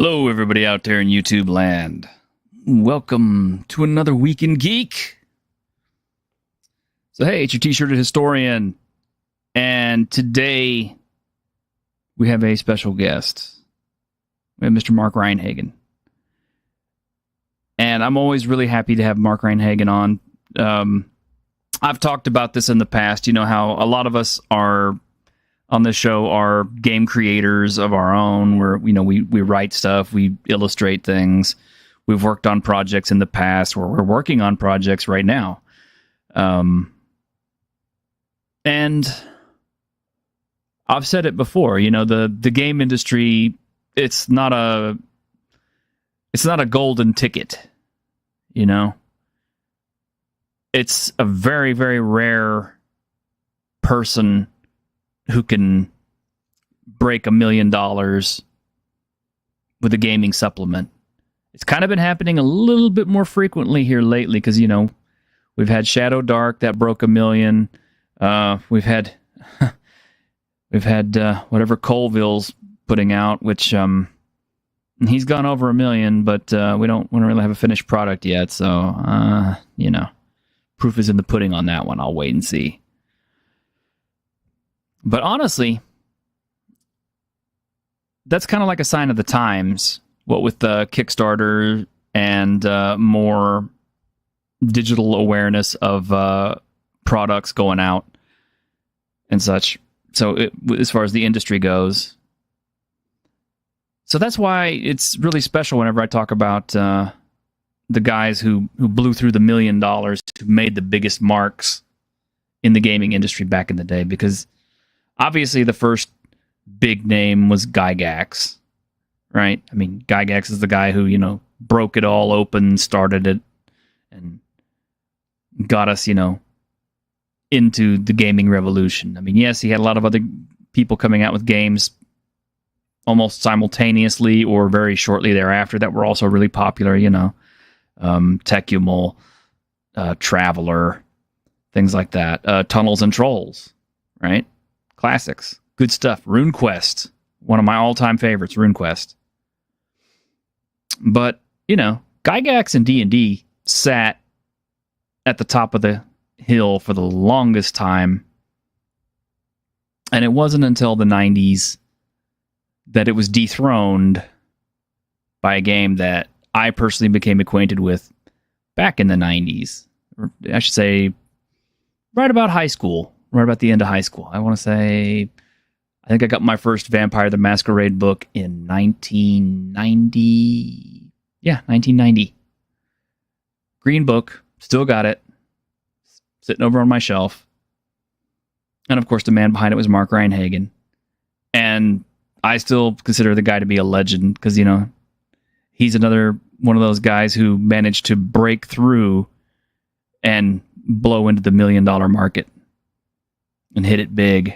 Hello, everybody out there in YouTube land. Welcome to another week in Geek. So, hey, it's your t-shirted historian. And today, we have a special guest. We have Mr. Mark Rein-Hagen. And I'm always really happy to have Mark Rein-Hagen on. I've talked about this in the past. You know how a lot of us are on this show are game creators of our own. We write stuff, we illustrate things. We've worked on projects in the past, or we're working on projects right now. And I've said it before, you know, the game industry, it's not a golden ticket, you know. It's a very, very rare person who can break $1 million with a gaming supplement. It's kind of been happening a little bit more frequently here lately because, you know, we've had Shadow Dark that broke $1 million. We've had whatever Colville's putting out, which he's gone over $1 million, but we don't really have a finished product yet. So, you know, proof is in the pudding on that one. I'll wait and see. But honestly, that's kind of like a sign of the times, what with the Kickstarter and more digital awareness of products going out and such. So as far as the industry goes. So that's why it's really special whenever I talk about the guys who blew through the $1 million, who made the biggest marks in the gaming industry back in the day, because obviously, the first big name was Gygax, right? I mean, Gygax is the guy who, you know, broke it all open, started it, and got us, you know, into the gaming revolution. I mean, yes, he had a lot of other people coming out with games almost simultaneously or very shortly thereafter that were also really popular, you know. Techumul, Traveler, things like that. Tunnels and Trolls, right? Classics. Good stuff. RuneQuest. One of my all-time favorites, RuneQuest. But, you know, Gygax and D&D sat at the top of the hill for the longest time. And it wasn't until the 90s that it was dethroned by a game that I personally became acquainted with back in the 90s. Or I should say, right about high school. Right about the end of high school. I want to say, I think I got my first Vampire the Masquerade book in 1990. Yeah, 1990. Green book. Still got it. Sitting over on my shelf. And of course, the man behind it was Mark Rein-Hagen. And I still consider the guy to be a legend because, you know, he's another one of those guys who managed to break through and blow into the $1 million market. And hit it big.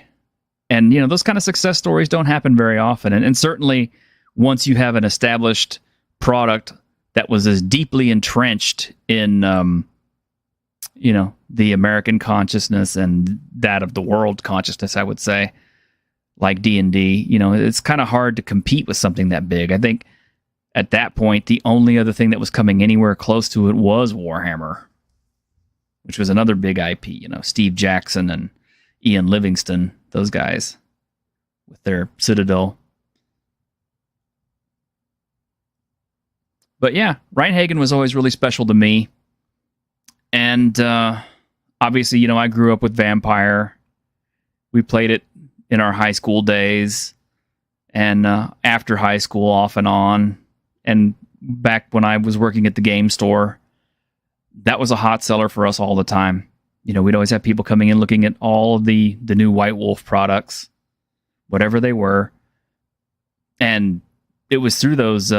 And, you know, those kind of success stories don't happen very often. And certainly, once you have an established product that was as deeply entrenched in, you know, the American consciousness and that of the world consciousness, I would say, like D&D, you know, it's kind of hard to compete with something that big. I think at that point, the only other thing that was coming anywhere close to it was Warhammer, which was another big IP, you know, Steve Jackson and Ian Livingston, those guys, with their Citadel. But yeah, Rein-Hagen was always really special to me. And obviously, you know, I grew up with Vampire. We played it in our high school days. And after high school, off and on. And back when I was working at the game store, that was a hot seller for us all the time. You know, we'd always have people coming in looking at all of the new White Wolf products, whatever they were. And it was through those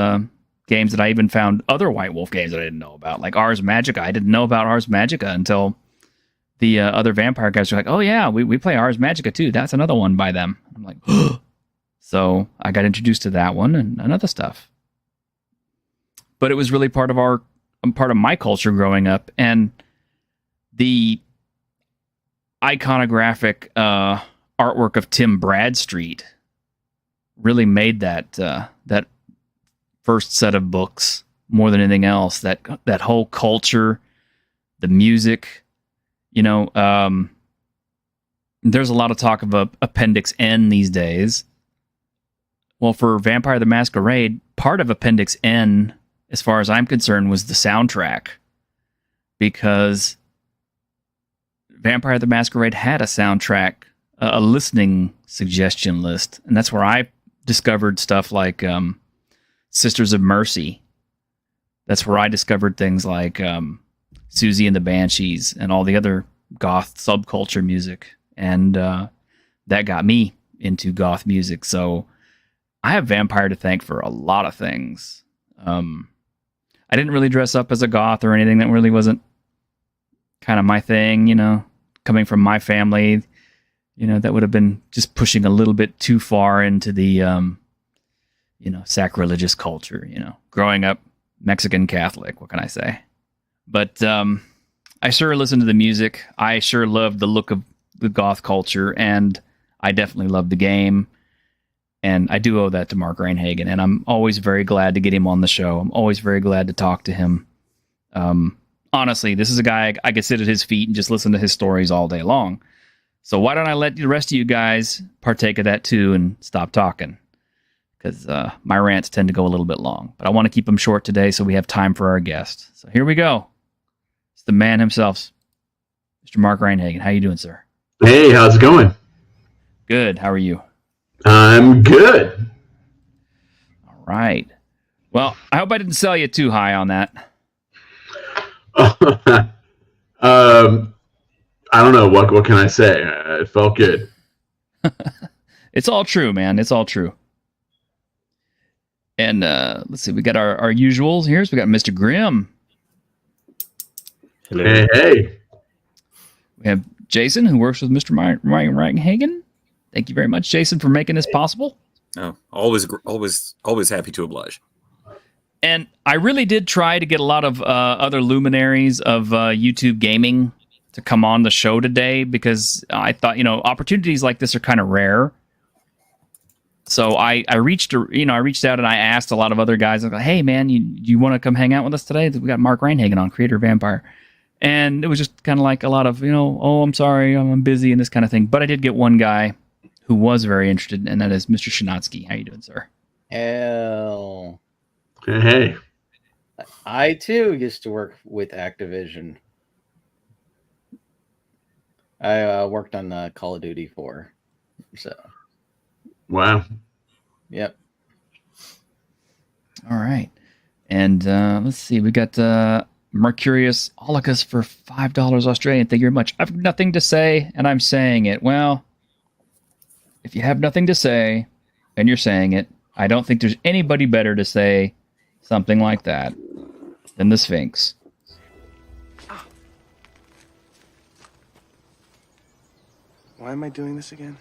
games that I even found other White Wolf games that I didn't know about, like Ars Magica. I didn't know about Ars Magica until the other Vampire guys were like, oh yeah, we play Ars Magica too. That's another one by them. I'm like, so I got introduced to that one and other stuff. But it was really part of my culture growing up. And the iconographic artwork of Tim Bradstreet really made that first set of books more than anything else. That whole culture, the music, there's a lot of talk of Appendix N these days. Well, for Vampire the Masquerade, part of Appendix N, as far as I'm concerned, was the soundtrack. Because Vampire the Masquerade had a soundtrack, a listening suggestion list. And that's where I discovered stuff like Sisters of Mercy. That's where I discovered things like Susie and the Banshees and all the other goth subculture music. And that got me into goth music. So I have Vampire to thank for a lot of things. I didn't really dress up as a goth or anything. That really wasn't kind of my thing, coming from my family. That would have been just pushing a little bit too far into the, sacrilegious culture, growing up Mexican Catholic. What can I say? But I sure listened to the music. I sure loved the look of the goth culture, and I definitely loved the game. And I do owe that to Mark Rein-Hagen, and I'm always very glad to get him on the show. I'm always very glad to talk to him. Honestly, this is a guy I could sit at his feet and just listen to his stories all day long. So why don't I let the rest of you guys partake of that too and stop talking? Because my rants tend to go a little bit long. But I want to keep them short today so we have time for our guest. So here we go. It's the man himself, Mr. Mark Rein-Hagen. How you doing, sir? Hey, how's it going? Good. How are you? I'm good. All right. Well, I hope I didn't sell you too high on that. I don't know. What can I say? It felt good. It's all true, man. It's all true. And let's see. We got our usuals here. So we got Mr. Grimm. Hello. Hey. We have Jason, who works with Mr. Rein-Hagen. Thank you very much, Jason, for making this possible. Oh, always happy to oblige. And I really did try to get a lot of other luminaries of YouTube gaming to come on the show today, because I thought, opportunities like this are kind of rare. So I reached out and I asked a lot of other guys, like, hey man, you want to come hang out with us today? We got Mark Rein-Hagen on, creator of Vampire. And it was just kind of like a lot of, oh, I'm sorry, I'm busy and this kind of thing. But I did get one guy who was very interested, and that is Mr. Shinatsky. How you doing, sir? Hell. Hey. I, too, used to work with Activision. I worked on Call of Duty 4. So. Wow. Yep. All right. And let's see. We got Mercurius Olicus for $5 Australian. Thank you very much. I've nothing to say, and I'm saying it. Well, if you have nothing to say, and you're saying it, I don't think there's anybody better to say something like that than the Sphinx. Why am I doing this again?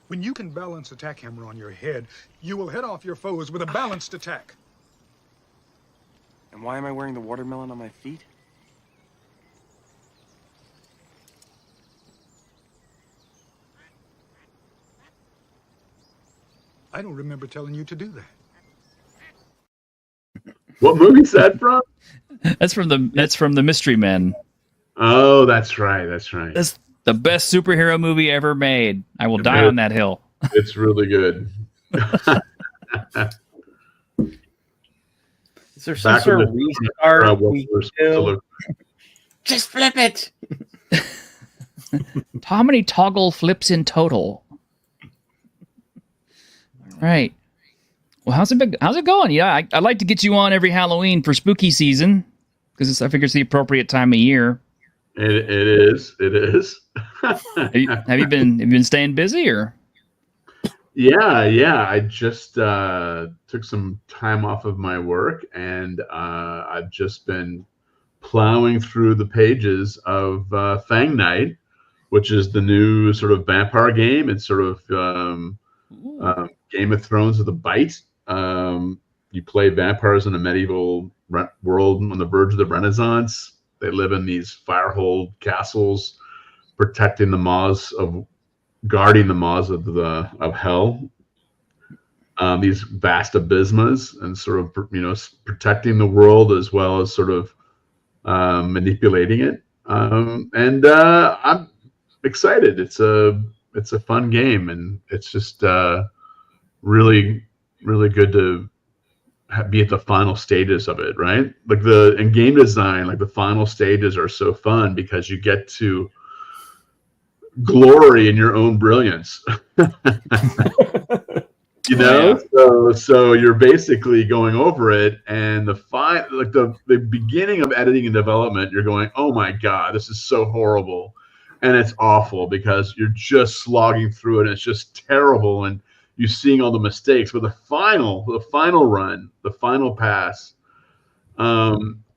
When you can balance attack hammer on your head, you will head off your foes with a balanced attack. And why am I wearing the watermelon on my feet? I don't remember telling you to do that. What movie's that from? That's from the Mystery Men. Oh, that's right. That's the best superhero movie ever made. I will die on that hill. It's really good. Is there some sort of restart we do? Just flip it. How many toggle flips in total? All right. Well, how's it going? Yeah, I'd like to get you on every Halloween for spooky season, because I figure it's the appropriate time of year. It is. have you been staying busy, or? Yeah. I just took some time off of my work, and I've just been plowing through the pages of Fang Night, which is the new sort of vampire game. It's sort of Game of Thrones with a bite. You play vampires in a medieval world on the verge of the Renaissance. They live in these firehold castles, guarding the maws of hell. these vast abysmas and sort of, protecting the world as well as sort of manipulating it. And I'm excited. It's a fun game, and it's just really, really good to be at the final stages of it, right? Like in game design, like the final stages are so fun because you get to glory in your own brilliance. So you're basically going over it, and the beginning of editing and development, you're going, oh my god, this is so horrible, and it's awful because you're just slogging through it, and it's just terrible, and you're seeing all the mistakes. But the final run, the final pass,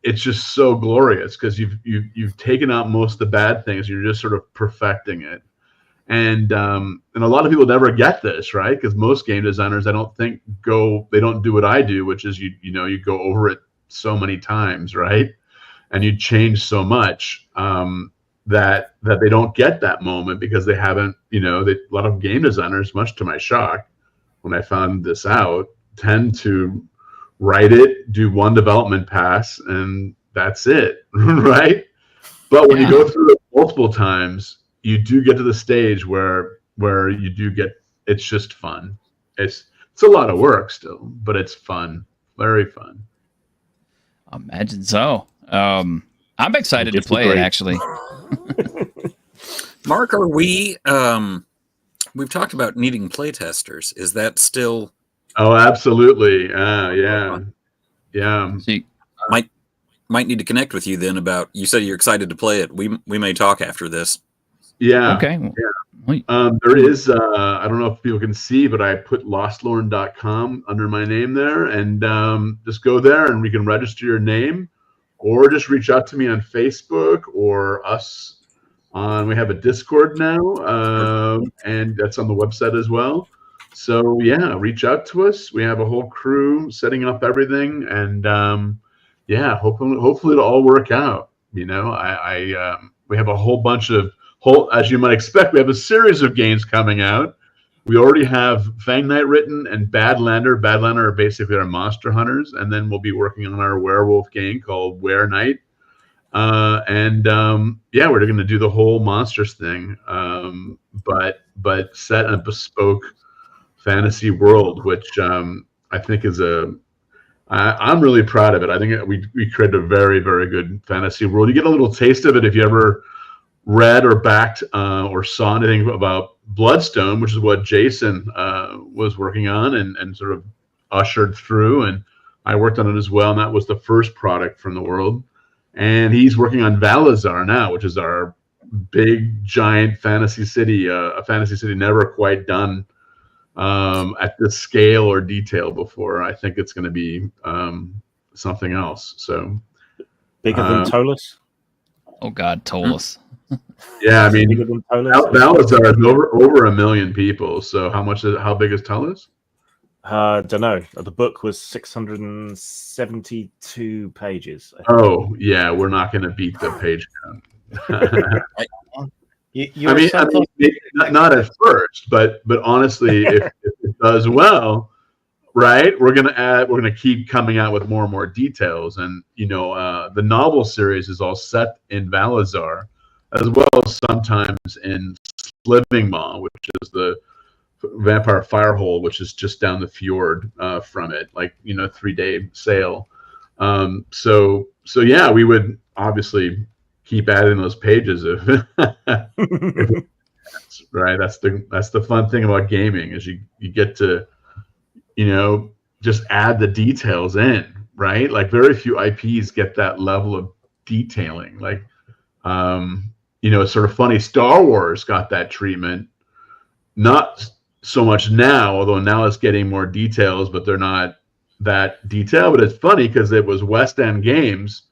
it's just so glorious because you've taken out most of the bad things. You're just sort of perfecting it. And a lot of people never get this, right? Because most game designers, I don't think they don't do what I do, which is you go over it so many times, right? And you change so much that they don't get that moment because they haven't, a lot of game designers, much to my shock, when I found this out, tend to write it, do one development pass, and that's it, right? But when you go through it multiple times, you do get to the stage where you do get, it's just fun. It's a lot of work still, but it's fun, very fun. I imagine so. I'm excited to play it, actually. Mark, are we? We've talked about needing playtesters. Is that still? Oh, absolutely. Yeah. So Might need to connect with you then about. You said you're excited to play it. We may talk after this. Yeah. Okay. Yeah. There is, I don't know if people can see, but I put lostlorn.com under my name there, and just go there and we can register your name, or just reach out to me on Facebook or us we have a Discord now, and that's on the website as well. So yeah, reach out to us. We have a whole crew setting up everything, and hopefully it'll all work out. We have a whole bunch of as you might expect, we have a series of games coming out. We already have Fang Knight written and Badlander. Badlander are basically our monster hunters, and then we'll be working on our werewolf game called Were Knight. We're going to do the whole monsters thing, but set in a bespoke fantasy world, which I think is I'm really proud of it. I think we created a very, very good fantasy world. You get a little taste of it if you ever read or backed or saw anything about Bloodstone, which is what Jason was working on and sort of ushered through, and I worked on it as well, and that was the first product from the world. And he's working on Valazar now, which is our big giant fantasy city, a fantasy city never quite done at this scale or detail before. I think it's going to be something else. So bigger than Tolus? Oh God, Tolus. Yeah, I mean, Valazar is over 1 million people. So how big is Tolus? Don't know. The book was 672 pages. Oh yeah, we're not going to beat the page count. Not at first, but honestly, if it does well, right, we're gonna keep coming out with more and more details, and the novel series is all set in Valazar, as well as sometimes in Sliving Maw, which is the Vampire Firehole, which is just down the fjord from it, 3-day sail. So yeah, we would obviously keep adding those pages right. That's the fun thing about gaming is you get to just add the details in, right? Like very few IPs get that level of detailing. It's sort of funny. Star Wars got that treatment, not so much now, although now it's getting more details, but they're not that detailed. But it's funny because it was West End Games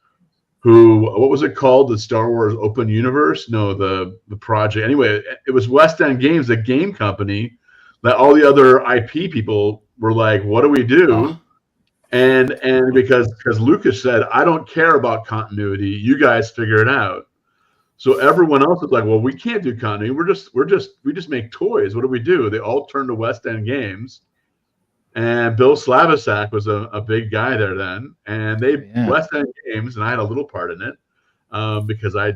what was it called? The Star Wars Open Universe? No, the project. Anyway, it was West End Games, the game company, that all the other IP people were like, what do we do? And because Lucas said, I don't care about continuity, you guys figure it out. So everyone else was like, well, we can't do continuity. We just make toys. What do we do? They all turned to West End Games, And Bill Slavisak was a big guy there then, and they Yeah. West End Games, and I had a little part in it because I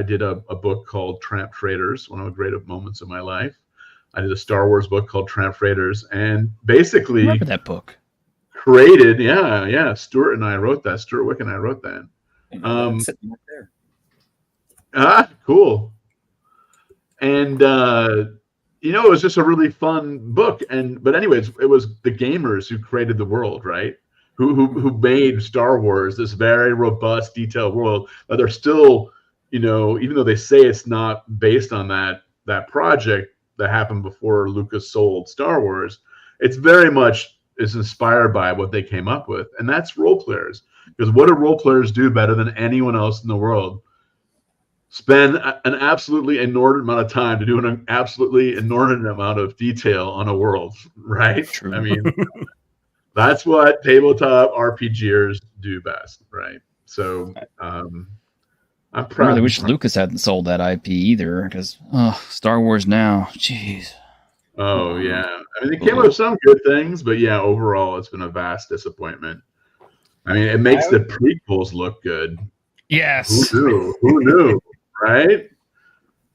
did a book called Tramp Freighters, one of the greatest moments of my life. I did a Star Wars book called Tramp Freighters, and basically Remember that book? created, Stuart and I wrote that. Stuart Wick and I wrote that. It's sitting right there. Cool. And it was just a really fun book. But anyways, it was the gamers who created the world, right? Who made Star Wars this very robust, detailed world. But they're still, even though they say it's not based on that project that happened before Lucas sold Star Wars, it's very much is inspired by what they came up with, and that's role players. Because what do role players do better than anyone else in the world? Spend an absolutely inordinate amount of time to do an absolutely inordinate amount of detail on a world, right? True. I mean, that's what tabletop RPGers do best, right? So I'm I proud. really wish Lucas hadn't sold that IP either, because Star Wars now, jeez. Oh yeah, I mean, they came up with some good things, but yeah, overall, it's been a vast disappointment. I mean, it makes the prequels look good. Yes. Who knew? Right?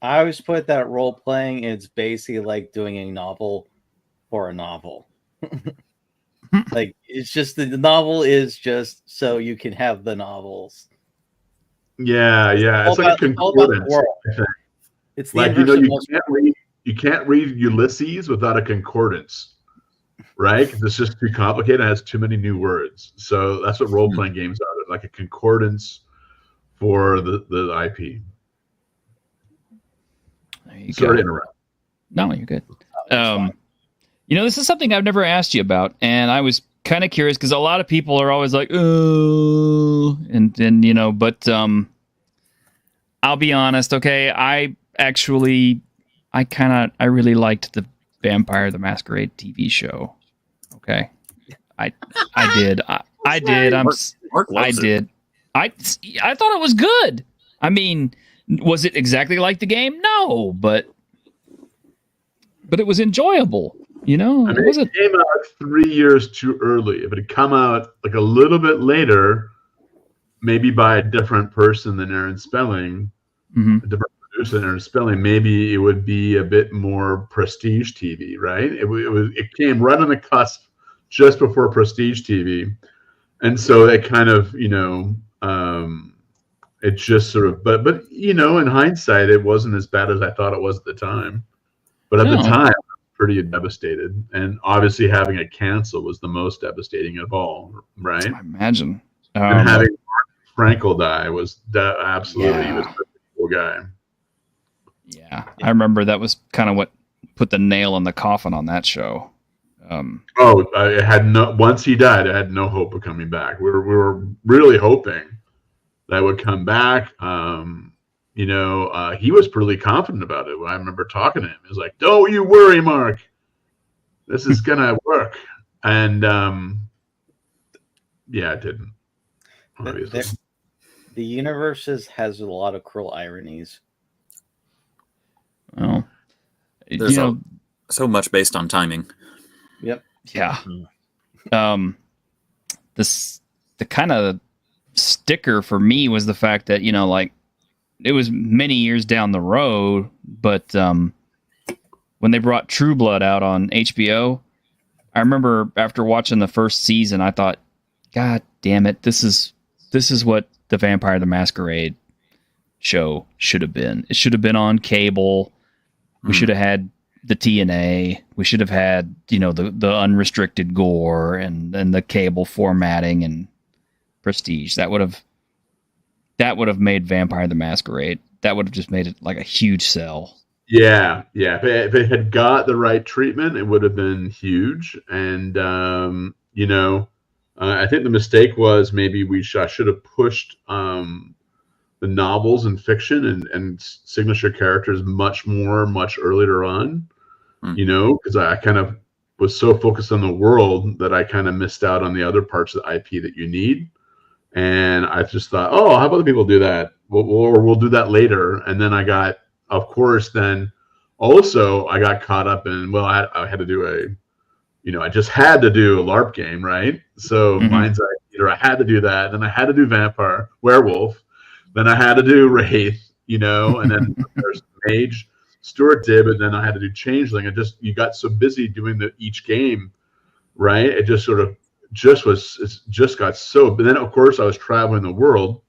I always put that role playing, it's basically like doing a novel for a novel. Like, it's just the novel is just so you can have the novels. Yeah. It's like a concordance. I think. It's the Like, inverse of most you can't read Ulysses without a concordance, right? Because it's just too complicated. It has too many new words. So that's what role playing games are. They're like a concordance for the IP. There you Sorry to go. interrupt. No, you're good. This is something I've never asked you about, and I was kind of curious because a lot of people are always like, "Oh," but I'll be honest. Okay, I really liked the Vampire the Masquerade TV show. Okay, I did. I did. Mark loves it. did. I thought it was good. I mean, was it exactly like the game? No, but it was enjoyable. I mean, it came out 3 years too early. If it had come out like a little bit later, maybe by a different person than Aaron Spelling, a different producer than Aaron Spelling, maybe it would be a bit more prestige TV, right? It came right on the cusp just before prestige TV, and so it kind of it just sort of but in hindsight, it wasn't as bad as I thought it was at the time. But at the time, pretty devastated, and obviously having it canceled was the most devastating of all, right? I imagine. And having Mark Frankel die was absolutely he was a cool guy. Yeah, I remember that was kind of what put the nail in the coffin on that show. I had once he died, I had no hope of coming back. We were really hoping that would come back. He was pretty confident about it. I remember talking to him. He was like, "Don't you worry, Mark. This is gonna work." And it didn't. Obviously, the universe has a lot of cruel ironies. Well, There's so much based on timing. Yep. Yeah. The kind of sticker for me was the fact that it was many years down the road, but when they brought True Blood out on HBO, I remember after watching the first season, I thought, God damn it, this is what the Vampire the Masquerade show should have been. It should have been on cable. We should have had the TNA. We should have had, the unrestricted gore and the cable formatting and prestige. That would have made Vampire the Masquerade. That would have just made it like a huge sell. Yeah. If it had got the right treatment, it would have been huge. And I think the mistake was maybe I should have pushed the novels and fiction and signature characters much earlier on. Because I kind of was so focused on the world that I kind of missed out on the other parts of the IP that you need. And I just thought, how about the people do that? We'll do that later. And then I got caught up in, I had to do I just had to do a LARP game, right? So Mhm. Mind's Eye Theater, I had to do that. Then I had to do Vampire, Werewolf. Then I had to do Wraith, and then there's Mage, Stuart did, and then I had to do Changeling. You got so busy doing each game, right? It just sort of just got so. But then of course I was traveling the world,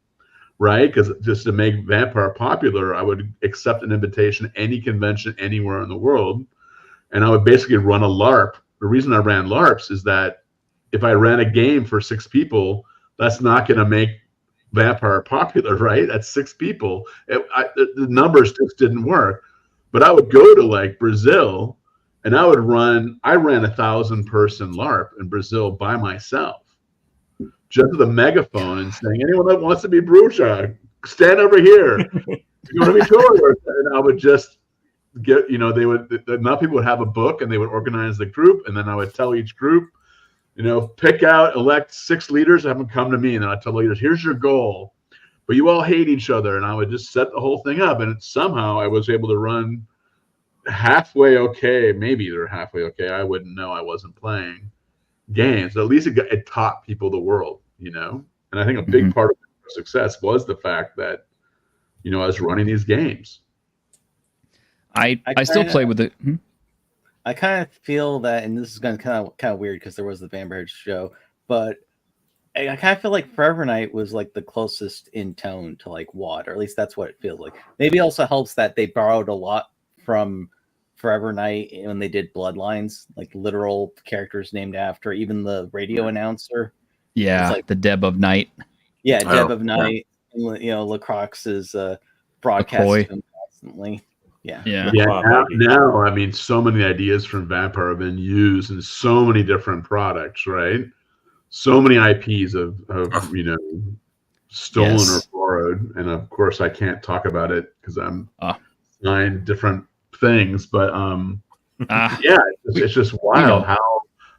right? Because just to make Vampire popular, I would accept an invitation to any convention anywhere in the world, and I would basically run a LARP. The reason I ran LARPs is that if I ran a game for 6 people, that's not going to make Vampire popular, right? That's 6 people. The numbers just didn't work. But I would go to like Brazil, and I ran 1,000-person LARP in Brazil by myself, just with a megaphone and saying, anyone that wants to be Bruja, stand over here. You want to be Tor? And I would just get, now people would have a book and they would organize the group, and then I would tell each group, elect 6 leaders, have them come to me, and then I'd tell the leaders, here's your goal, but you all hate each other, and I would just set the whole thing up, and somehow I was able to run halfway okay, maybe they're halfway okay, I wouldn't know, I wasn't playing games, but at least it taught people the world, and I think a big part of success was the fact that, I was running these games. I still play with it. I kind of feel that, and this is going to kind of weird because there was the Vampire show, but I kind of feel like Forever Night was like the closest in tone to like WoD, or at least that's what it feels like. Maybe it also helps that they borrowed a lot from Forever Night when they did Bloodlines, like literal characters named after, even the radio announcer. Yeah, like the Deb of Night. Yeah, Deb of Night. Lacroix is broadcasting constantly. Yeah. Now, I mean, so many ideas from Vampire have been used in so many different products, right? So many IPs have stolen or borrowed, and of course, I can't talk about it because I'm signed different things. But it's just wild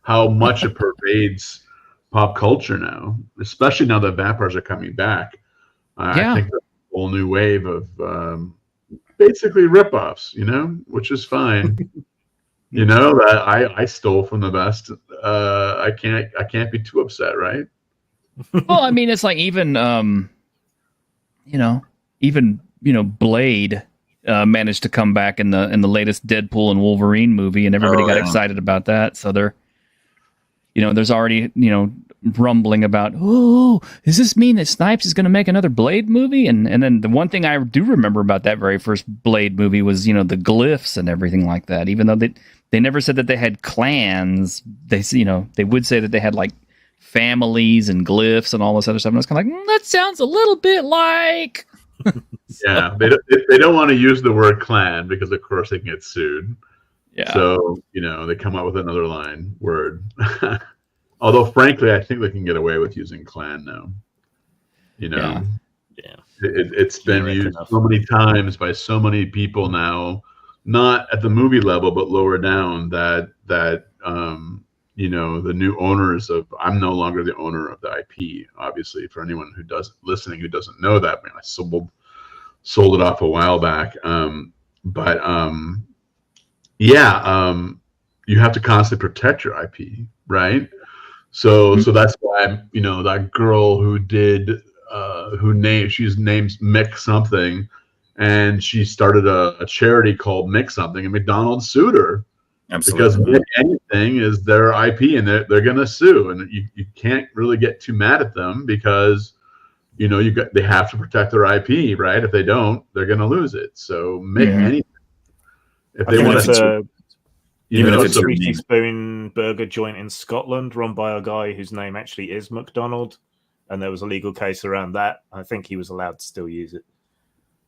how much it pervades pop culture now, especially now that vampires are coming back. I think there's a whole new wave of basically ripoffs, which is fine. That I stole from the best. I can't be too upset, right? Well, I mean, it's like even Blade managed to come back in the latest Deadpool and Wolverine movie, and everybody got excited about that. So there's already rumbling about, does this mean that Snipes is going to make another Blade movie? And then the one thing I do remember about that very first Blade movie was the glyphs and everything like that. Even though they never said that they had clans, they would say that they had like families and glyphs and all this other stuff. And I was kind of like, that sounds a little bit like. Yeah, they don't want to use the word clan because of course they can get sued. Yeah. So they come up with another word. Although, frankly, I think they can get away with using clan now. It's been used so many times by so many people now, not at the movie level, but lower down. That the new owners of I'm no longer the owner of the IP. Obviously, for anyone who doesn't know that, I sold it off a while back. You have to constantly protect your IP, right? So that's why that girl who did she's named Mick something, and she started a charity called Mick something, and McDonald's sued her. Absolutely. Because Mick anything is their IP, and they're gonna sue, and you can't really get too mad at them because they have to protect their IP, right? If they don't, they're gonna lose it. So Mick anything. If they want to. Even if it's a Sweetie Spoon burger joint in Scotland run by a guy whose name actually is McDonald, and there was a legal case around that, I think he was allowed to still use it.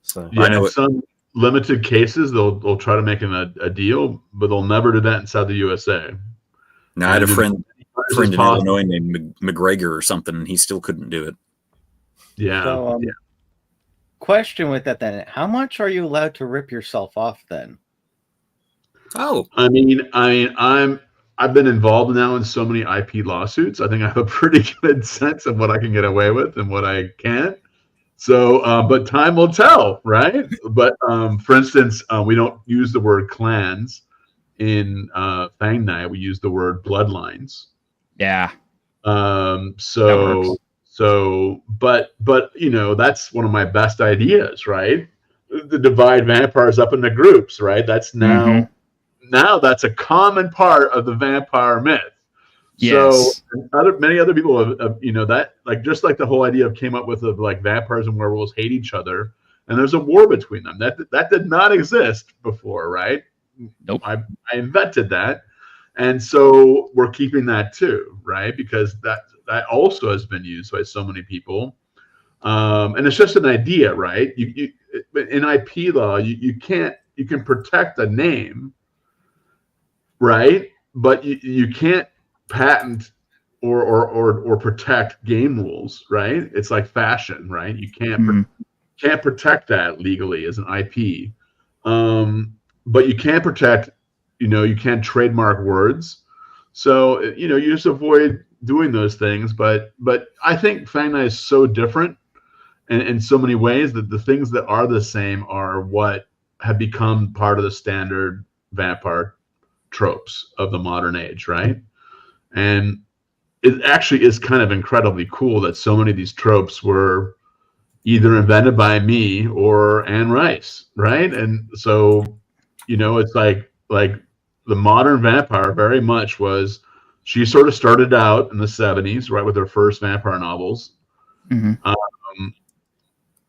So in some limited cases, they'll try to make a deal, but they'll never do that inside the USA. Now, I had a friend in Illinois named McGregor or something, and he still couldn't do it. Yeah. So, question with that then: how much are you allowed to rip yourself off then? Oh, I mean, I've been involved now in so many IP lawsuits. I think I have a pretty good sense of what I can get away with and what I can't. So, but time will tell, right? But for instance, we don't use the word clans in Fang Night, we use the word bloodlines. Yeah. But that's one of my best ideas, right? The divide vampires up into groups, right? That's now that's a common part of the vampire myth. Yes. So many other people have that, like, just like the whole idea of came up with of like vampires and werewolves hate each other and there's a war between them. That did not exist before, right? Nope. I invented that. And so we're keeping that too, right? Because that also has been used by so many people. And it's just an idea, right? You in IP law, you can protect a name, right? But you can't patent or protect game rules, right? It's like fashion, right? You can't protect that legally as an IP. But you can protect, you can trademark words. So, you just avoid doing those things. But I think Fang Night is so different in so many ways that the things that are the same are what have become part of the standard vampire tropes of the modern age, right? And it actually is kind of incredibly cool that so many of these tropes were either invented by me or Anne Rice, right? And so, it's like the modern vampire very much was, she sort of started out in the 70s, right, with her first vampire novels. And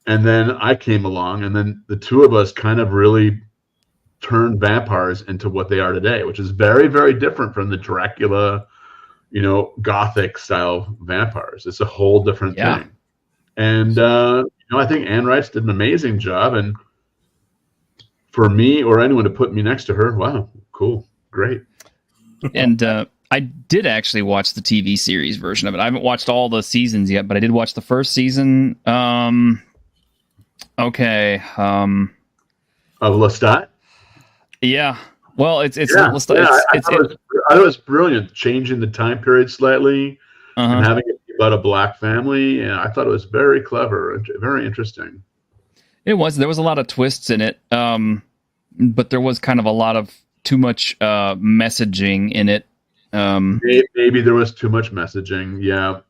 then I came along, and then the two of us kind of really turned vampires into what they are today, which is very, very different from the Dracula, Gothic style vampires. It's a whole different thing. And, I think Anne Rice did an amazing job. And for me or anyone to put me next to her, wow, cool, great. And I did actually watch the TV series version of it. I haven't watched all the seasons yet, but I did watch the first season. Okay. Of Lestat? Yeah. Well, it's I not thought it was brilliant, changing the time period slightly and having it be about a black family. And I thought it was very clever and very interesting. It was. There was a lot of twists in it, but there was kind of a lot of too much messaging in it. Maybe there was too much messaging. Yeah.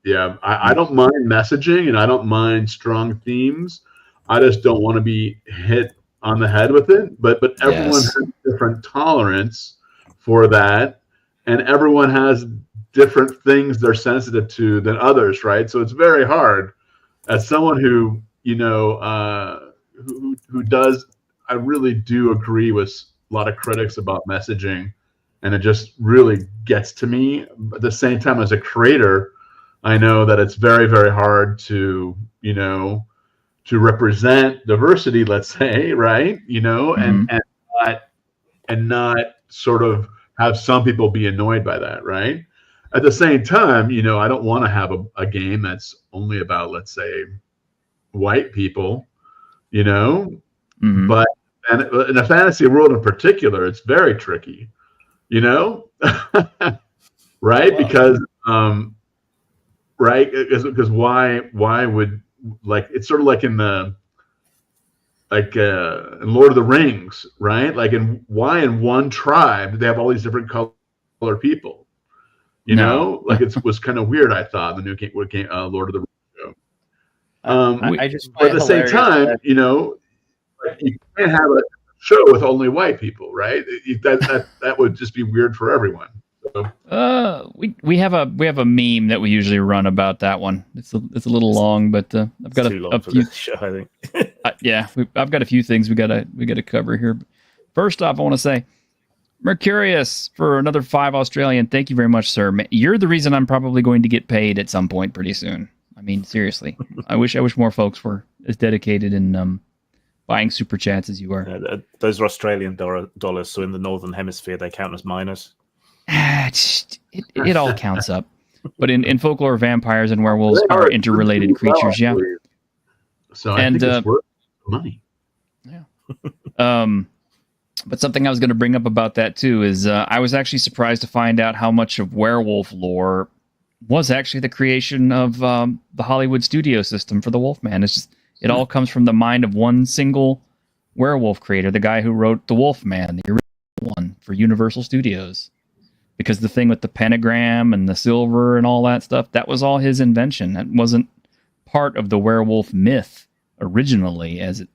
I don't mind messaging, and I don't mind strong themes. I just don't want to be hit on the head with it. But everyone has different tolerance for that, and everyone has different things they're sensitive to than others, right? So it's very hard as someone who who does. I really do agree with a lot of critics about messaging, and it just really gets to me. But at the same time, as a creator, I know that it's very, very hard to to represent diversity, let's say, right? And not sort of have some people be annoyed by that, right? At the same time, I don't want to have a game that's only about, let's say, white people, but and in a fantasy world in particular, it's very tricky, right? Because right, because why would, like, it's sort of like in the in Lord of the Rings, right? Like, why in one tribe they have all these different color people, like it was kind of weird. I thought the new game, Lord of the Rings show. I just but at the same time, like, you can't have a show with only white people, right? That would just be weird for everyone. So. We have a meme that we usually run about that one. It's a little long, but I've got a few. Show, I think. I've got a few things we gotta cover here. First off, I want to say, Mercurius for another 5 Australian. Thank you very much, sir. You're the reason I'm probably going to get paid at some point pretty soon. I mean, seriously, I wish more folks were as dedicated in buying super chats as you are. Those are Australian dollars, so in the northern hemisphere they count as minus. It all counts up, but in folklore, vampires and werewolves are interrelated creatures. Yeah. So I think it's worth money. Yeah. But something I was going to bring up about that too is I was actually surprised to find out how much of werewolf lore was actually the creation of the Hollywood studio system for the Wolfman. It all comes from the mind of one single werewolf creator, the guy who wrote the Wolfman, the original one for Universal Studios. Because the thing with the pentagram and the silver and all that stuff, that was all his invention. That wasn't part of the werewolf myth originally as it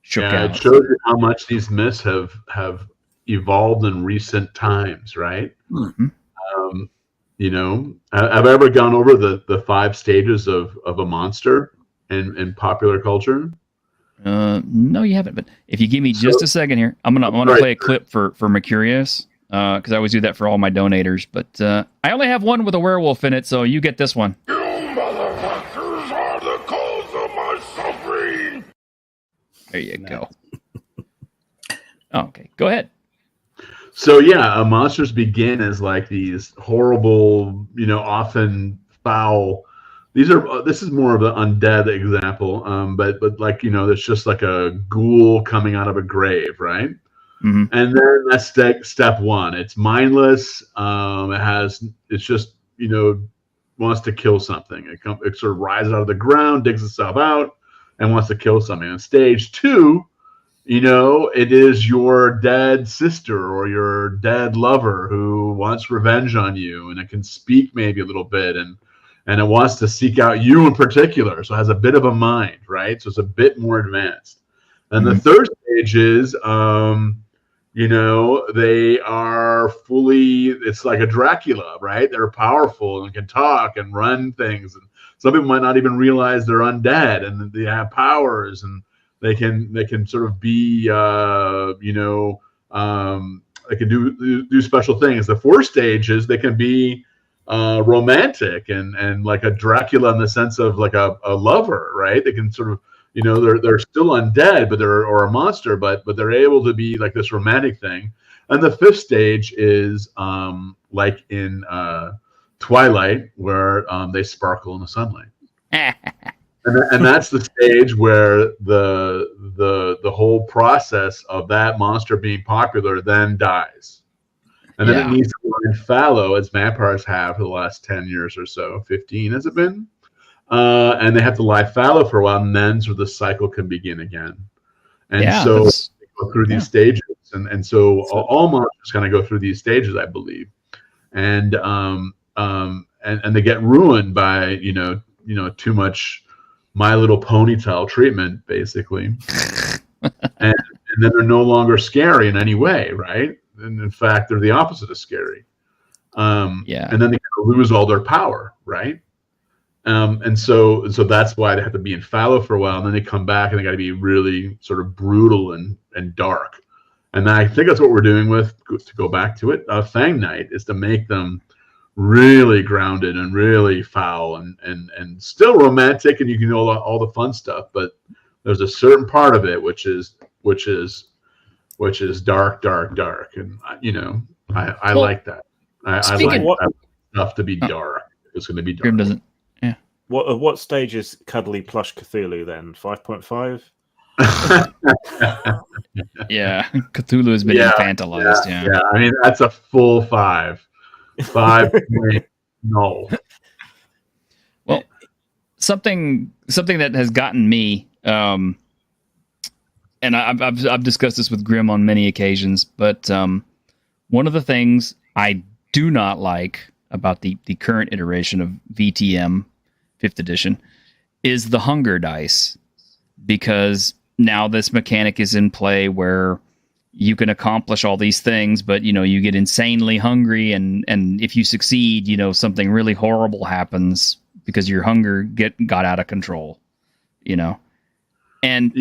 shook out. It shows you how much these myths have evolved in recent times, right? Mm-hmm. Have I ever gone over the 5 stages of a monster in popular culture? No, you haven't. But if you give me just a second here, I'm gonna play a clip for Mercurius. Because I always do that for all my donators. But I only have one with a werewolf in it, so you get this one. You motherfuckers are the cause of my suffering. There you go. Okay, go ahead. So yeah, monsters begin as like these horrible, often foul. This is more of the undead example, but like it's just like a ghoul coming out of a grave, right? Mm-hmm. And then that's step 1. It's mindless. It's just wants to kill something. It sort of rises out of the ground, digs itself out, and wants to kill something. And stage 2, it is your dead sister or your dead lover who wants revenge on you, and it can speak maybe a little bit, and it wants to seek out you in particular. So it has a bit of a mind, right? So it's a bit more advanced. And the third stage is, they are fully, it's like a Dracula, right? They're powerful and can talk and run things. And some people might not even realize they're undead and they have powers, and they can sort of be, they can do special things. The 4th stage is they can be romantic and like a Dracula in the sense of like a lover, right? They can sort of, they're still undead, but or a monster, but they're able to be like this romantic thing. And the 5th stage is like in Twilight, where they sparkle in the sunlight. And that's the stage where the whole process of that monster being popular then dies. And then it needs to lie fallow, as vampires have for the last 10 years or so. 15 has it been? And they have to lie fallow for a while, and then so the cycle can begin again. And so they go through these stages, and so all monsters kind of go through these stages, I believe, and they get ruined by too much My Little Ponytail treatment, basically, and then they're no longer scary in any way, right? And in fact, they're the opposite of scary. And then they kind of lose all their power, right? And so that's why they have to be in fallow for a while, and then they come back and they got to be really sort of brutal and dark. And I think that's what we're doing to go back to it, Fang Night, is to make them really grounded and really foul and still romantic, and you can know all the fun stuff, but there's a certain part of it which is dark, and I like that. I like that stuff to be dark. It's going to be dark. Grim doesn't. What stage is Cuddly Plush Cthulhu then? 5.5? Yeah, Cthulhu has been infantilized. Yeah, I mean that's a full 5. 5. No. Well, something that has gotten me, and I've discussed this with Grim on many occasions, but one of the things I do not like about the current iteration of VTM 5th edition is the hunger dice, because now this mechanic is in play where you can accomplish all these things, but you get insanely hungry, and if you succeed, something really horrible happens because your hunger got out of control. And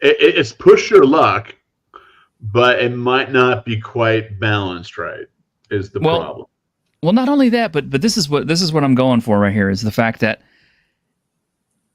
it's push your luck, but it might not be quite balanced right, is the problem. Well, not only that, but this is what I'm going for right here, is the fact that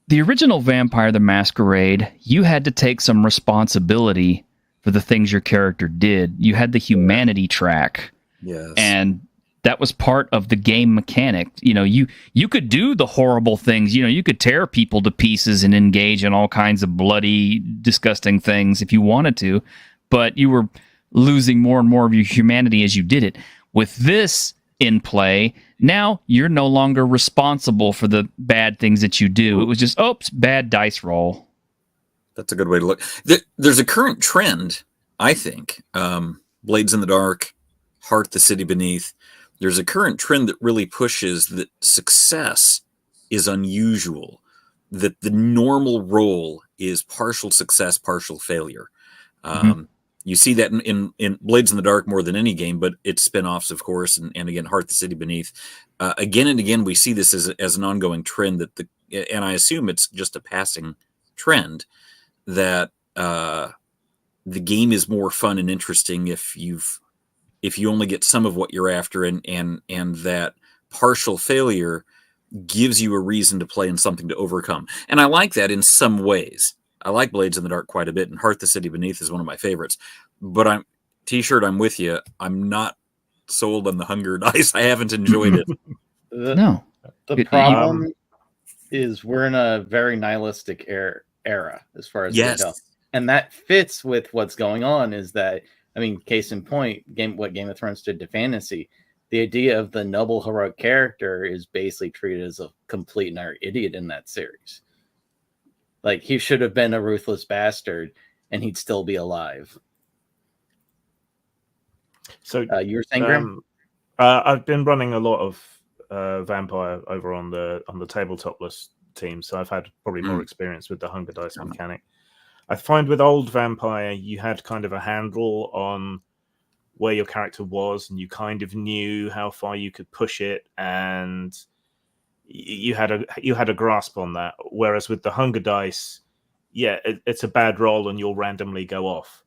the original Vampire the Masquerade, you had to take some responsibility for the things your character did. You had the humanity track. Yes. And that was part of the game mechanic. You could do the horrible things. You could tear people to pieces and engage in all kinds of bloody, disgusting things if you wanted to, but you were losing more and more of your humanity as you did it. With this in play, now you're no longer responsible for the bad things that you do. It was just, oops, bad dice roll. That's a good way to look. There's a current trend, I think. Blades in the Dark, Heart the City Beneath. There's a current trend that really pushes that success is unusual, that the normal role is partial success, partial failure. You see that in Blades in the Dark more than any game, but its spin-offs, of course, and again, Heart the City Beneath. Again and again, we see this as an ongoing trend and I assume it's just a passing trend, that the game is more fun and interesting if you only get some of what you're after, and that partial failure gives you a reason to play and something to overcome. And I like that in some ways. I like Blades in the Dark quite a bit, and Heart the City Beneath is one of my favorites. But T-shirt, I'm with you. I'm not sold on the Hunger Dice. I haven't enjoyed it. No. The problem is we're in a very nihilistic era as far as we tell. And that fits with what's going on, is that, I mean, case in point, what Game of Thrones did to fantasy, the idea of the noble heroic character is basically treated as a complete and utter idiot in that series. Like, he should have been a ruthless bastard and he'd still be alive. So you were saying, Grim? I've been running a lot of Vampire over on the tabletop-less team, so I've had probably more experience with the Hunger Dice mechanic. I find with old Vampire, you had kind of a handle on where your character was, and you kind of knew how far you could push it, and you had a grasp on that. Whereas with the Hunger Dice, it's a bad roll and you'll randomly go off,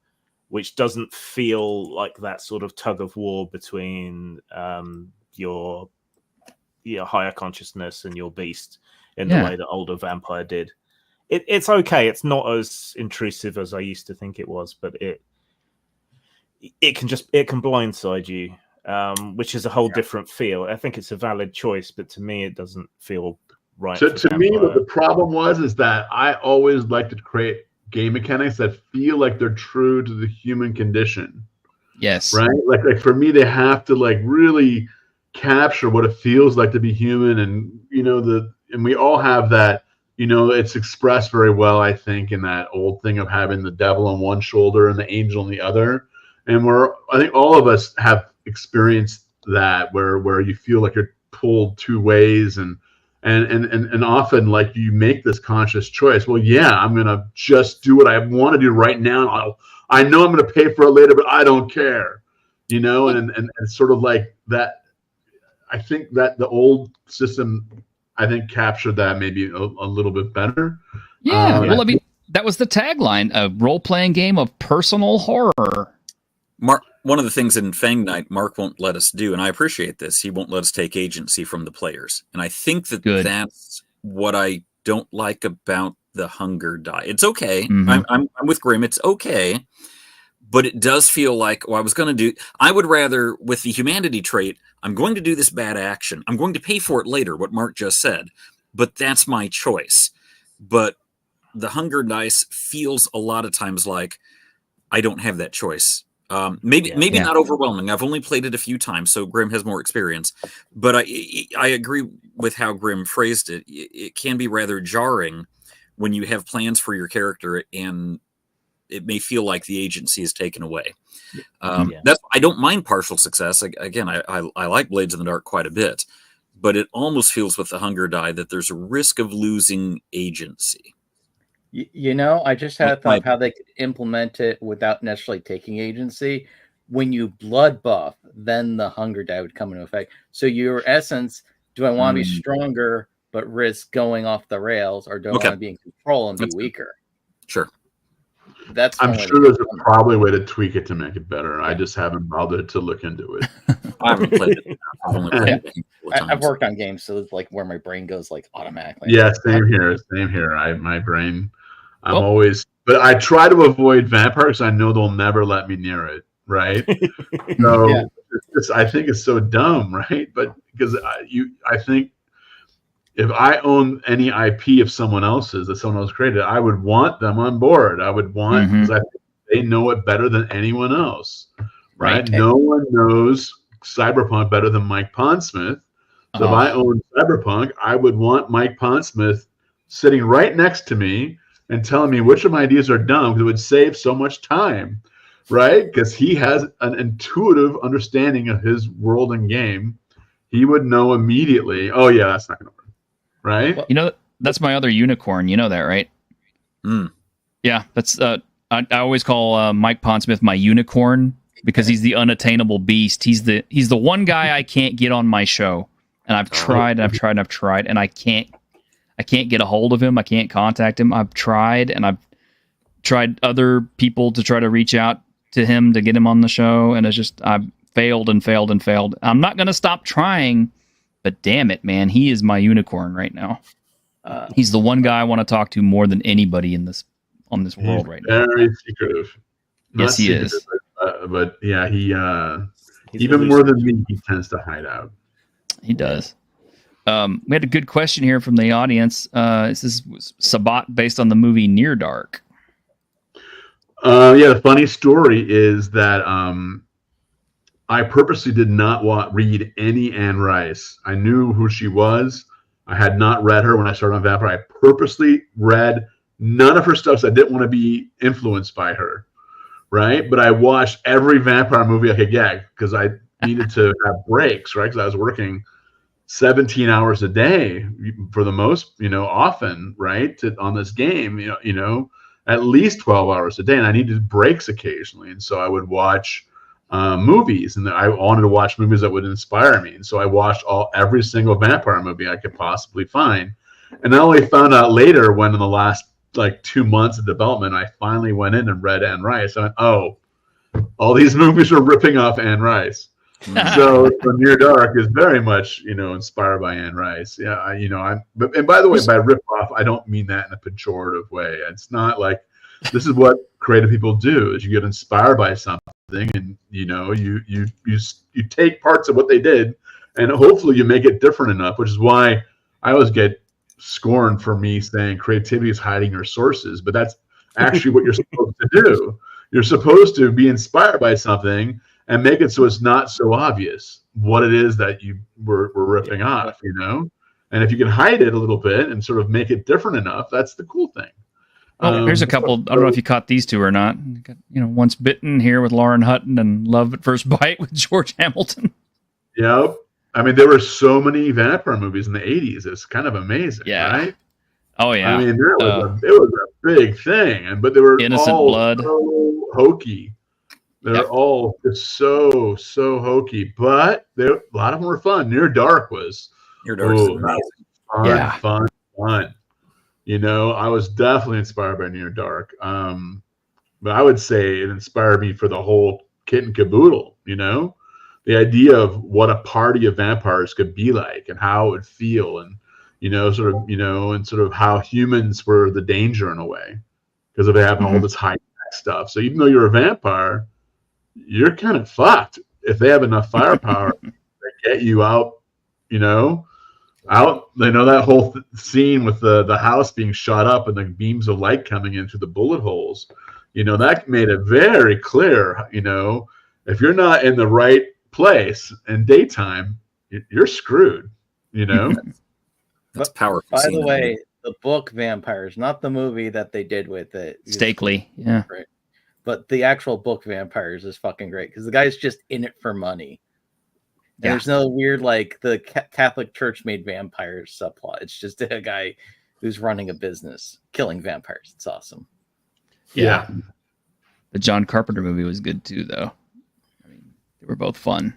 which doesn't feel like that sort of tug of war between your higher consciousness and your beast in the way that older Vampire did. It's okay. It's not as intrusive as I used to think it was, but it can blindside you, which is a whole different feel. I think it's a valid choice, but to me, it doesn't feel right. To me, what the problem was is that I always like to create game mechanics that feel like they're true to the human condition. Yes. Right? Like for me, they have to like really capture what it feels like to be human, and and we all have that. It's expressed very well, I think, in that old thing of having the devil on one shoulder and the angel on the other. And I think all of us have experienced that, where you feel like you're pulled two ways, and often like you make this conscious choice. Well, I'm gonna just do what I want to do right now. I know I'm gonna pay for it later, but I don't care. And sort of like that. I think that the old system, I think, captured that maybe a little bit better. Yeah, well, I mean, that was the tagline: a role-playing game of personal horror. Mark, one of the things in Fang Night, Mark won't let us do, and I appreciate this, he won't let us take agency from the players. And I think that's what I don't like about the Hunger Die. It's okay. I'm with Grim. It's okay. But it does feel like, I would rather, with the humanity trait, I'm going to do this bad action. I'm going to pay for it later, what Mark just said. But that's my choice. But the Hunger Dice feels a lot of times like I don't have that choice. Maybe not overwhelming. I've only played it a few times, so Grim has more experience. But I agree with how Grim phrased it. It can be rather jarring when you have plans for your character and it may feel like the agency is taken away. I don't mind partial success. Again, I like Blades in the Dark quite a bit, but it almost feels with the Hunger Die that there's a risk of losing agency. I just had a thought of how they could implement it without necessarily taking agency. When you blood buff, then the Hunger Die would come into effect. So your essence, do I want to be stronger but risk going off the rails, or do I want to be in control and be weaker? Sure. I'm sure there's probably a way to tweak it to make it better. I just haven't bothered to look into it. I haven't played it. I've only played it I've worked on games, so it's like where my brain goes like automatically. Yeah, same here. My brain, always, but I try to avoid vampires. I know they'll never let me near it. Right. So I think it's so dumb. Right. But because I think if I own any IP of someone else's that someone else created, I would want them on board. I would want, because I think they know it better than anyone else. Right. No one knows Cyberpunk better than Mike Pondsmith. So if I own Cyberpunk, I would want Mike Pondsmith sitting right next to me, and telling me which of my ideas are dumb, because it would save so much time, right? Because he has an intuitive understanding of his world and game. He would know immediately, oh yeah, that's not going to work, right? You know, that's my other unicorn. You know that, right? Yeah, that's I always call Mike Pondsmith my unicorn, because he's the unattainable beast. He's the one guy I can't get on my show, and I've tried and I've tried and I've tried, and I can't get a hold of him. I can't contact him. I've tried, and I've tried other people to try to reach out to him to get him on the show, and it's just I've failed and failed and failed. I'm not going to stop trying, but damn it, man, he is my unicorn right now. He's the one guy I want to talk to more than anybody on this world right now. Very secretive. Yes, he is. But yeah, he even more than me, he tends to hide out. He does. We had a good question here from the audience. This is Sabat based on the movie Near Dark. Yeah, the funny story is that I purposely did not read any Anne Rice. I knew who she was. I had not read her when I started on Vampire. I purposely read none of her stuff, so I didn't want to be influenced by her, right? But I watched every vampire movie I could get because I needed to have breaks, right? Because I was working 17 hours a day for the most, often, right? On this game, at least 12 hours a day, and I needed breaks occasionally, and so I would watch movies, and I wanted to watch movies that would inspire me, and so I watched every single vampire movie I could possibly find, and I only found out later when in the last 2 months of development, I finally went in and read Anne Rice. I went, oh, all these movies were ripping off Anne Rice. So Near Dark is very much, inspired by Anne Rice. Yeah, and by the way, by rip off, I don't mean that in a pejorative way. It's not like this is what creative people do: is you get inspired by something, and you take parts of what they did, and hopefully you make it different enough. Which is why I always get scorned for me saying creativity is hiding your sources, but that's actually what you're supposed to do. You're supposed to be inspired by something and make it so it's not so obvious what it is that you were ripping off, And if you can hide it a little bit and sort of make it different enough, that's the cool thing. There's a couple. I don't know if you caught these two or not. Once Bitten here with Lauren Hutton, and Love at First Bite with George Hamilton. Yep. I mean, there were so many vampire movies in the 80s. It's kind of amazing, right? Oh, yeah. I mean, it was a big thing, but they were Innocent all Blood. So hokey. They're all just so hokey, but a lot of them were fun. Near Dark was amazing. Fun. I was definitely inspired by Near Dark. But I would say it inspired me for the whole kit and caboodle, the idea of what a party of vampires could be like and how it would feel, and sort of how humans were the danger in a way because of having all this high tech stuff. So even though you're a vampire, you're kind of fucked if they have enough firepower to get you out, that whole scene with the house being shot up and the beams of light coming in through the bullet holes, that made it very clear, if you're not in the right place in daytime, you're screwed, That's powerful. By the way, the book Vampires, not the movie that they did with it. Stakely, yeah. Right. But the actual book Vampires is fucking great because the guy's just in it for money. And there's no weird, the Catholic Church made vampires subplot. It's just a guy who's running a business, killing vampires. It's awesome. Yeah. The John Carpenter movie was good too, though. I mean, they were both fun.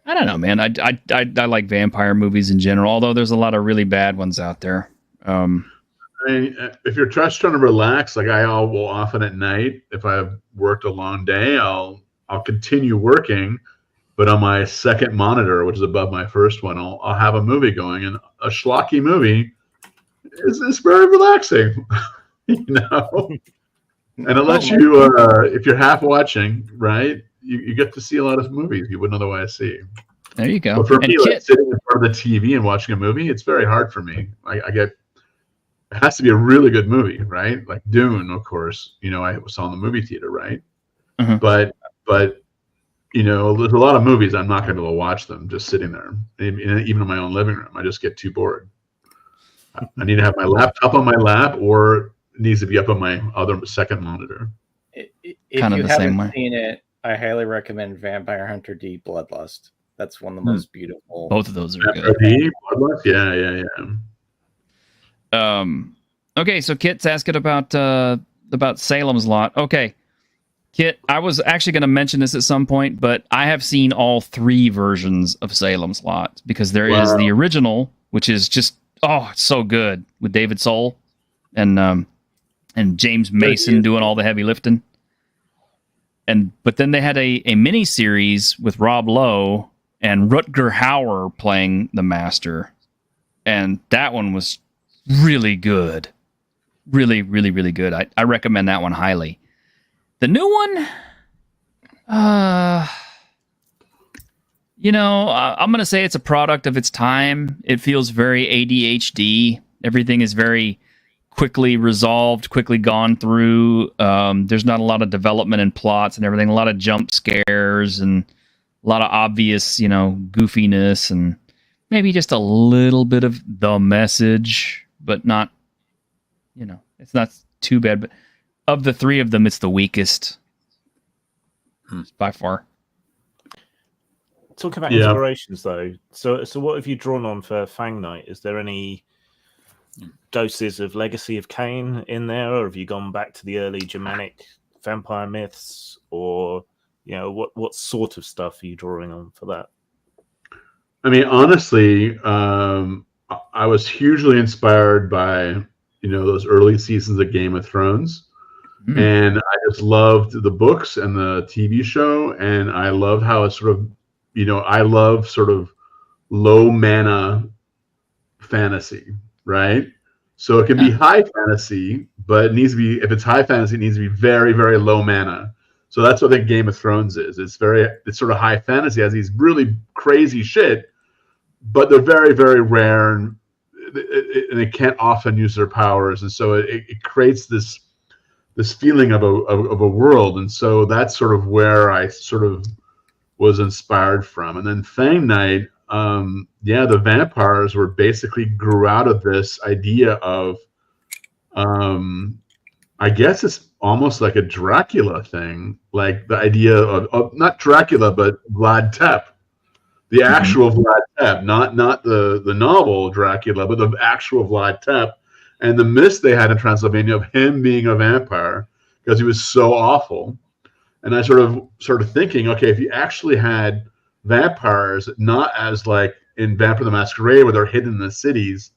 I don't know, man. I like vampire movies in general, although there's a lot of really bad ones out there. I mean, if you're just trying to relax, like I will often at night, if I've worked a long day, I'll continue working, but on my second monitor, which is above my first one, I'll have a movie going, and a schlocky movie is very relaxing, And it lets you, if you're half watching, right, you get to see a lot of movies you wouldn't otherwise see. There you go. But for me, sitting in front of the TV and watching a movie, it's very hard for me. It has to be a really good movie, right? Like Dune, of course. I saw in the movie theater, right? Mm-hmm. But there's a lot of movies I'm not going to be able to watch them just sitting there, even in my own living room. I just get too bored. I need to have my laptop on my lap, or needs to be up on my other second monitor. If Kind of you the same haven't way. seen it, I highly recommend Vampire Hunter D Bloodlust. That's one of the most beautiful. Both of those are good. Yeah. Okay, so Kit's asking about Salem's Lot. Okay, Kit, I was actually going to mention this at some point, but I have seen all 3 versions of Salem's Lot because there is the original, which is just it's so good with David Soul and James Mason doing all the heavy lifting. But then they had a mini series with Rob Lowe and Rutger Hauer playing the Master, and that one was really good. Really, really, really good. I recommend that one highly. The new one, I'm going to say it's a product of its time. It feels very ADHD. Everything is very quickly resolved, quickly gone through. There's not a lot of development and plots and everything. A lot of jump scares and a lot of obvious, goofiness and maybe just a little bit of the message, but not, it's not too bad. But of the 3 of them, it's the weakest by far. Talking about inspirations, though. So what have you drawn on for Fang Night? Is there any doses of Legacy of Kain in there, or have you gone back to the early Germanic vampire myths, or what sort of stuff are you drawing on for that? I mean, honestly, I was hugely inspired by those early seasons of Game of Thrones. And I just loved the books and the TV show, and I love how it's sort of, I love sort of low mana fantasy, right? So it can be high fantasy, but it needs to be, if it's high fantasy, it needs to be very, very low mana. So that's what I think Game of Thrones is. It's sort of high fantasy, has these really crazy shit, but they're very, very rare, and they can't often use their powers, and so it creates this feeling of a world. And so that's sort of where I sort of was inspired from. And then Fang Night, the vampires were basically grew out of this idea of, I guess it's almost like a Dracula thing, like the idea of not Dracula, but Vlad Tep, the actual Vlad Tep, not the novel Dracula, but the actual Vlad Tep. And the myths they had in Transylvania of him being a vampire because he was so awful. And I sort of thinking, okay, if you actually had vampires, not as like in Vampire the Masquerade where they're hidden in the cities,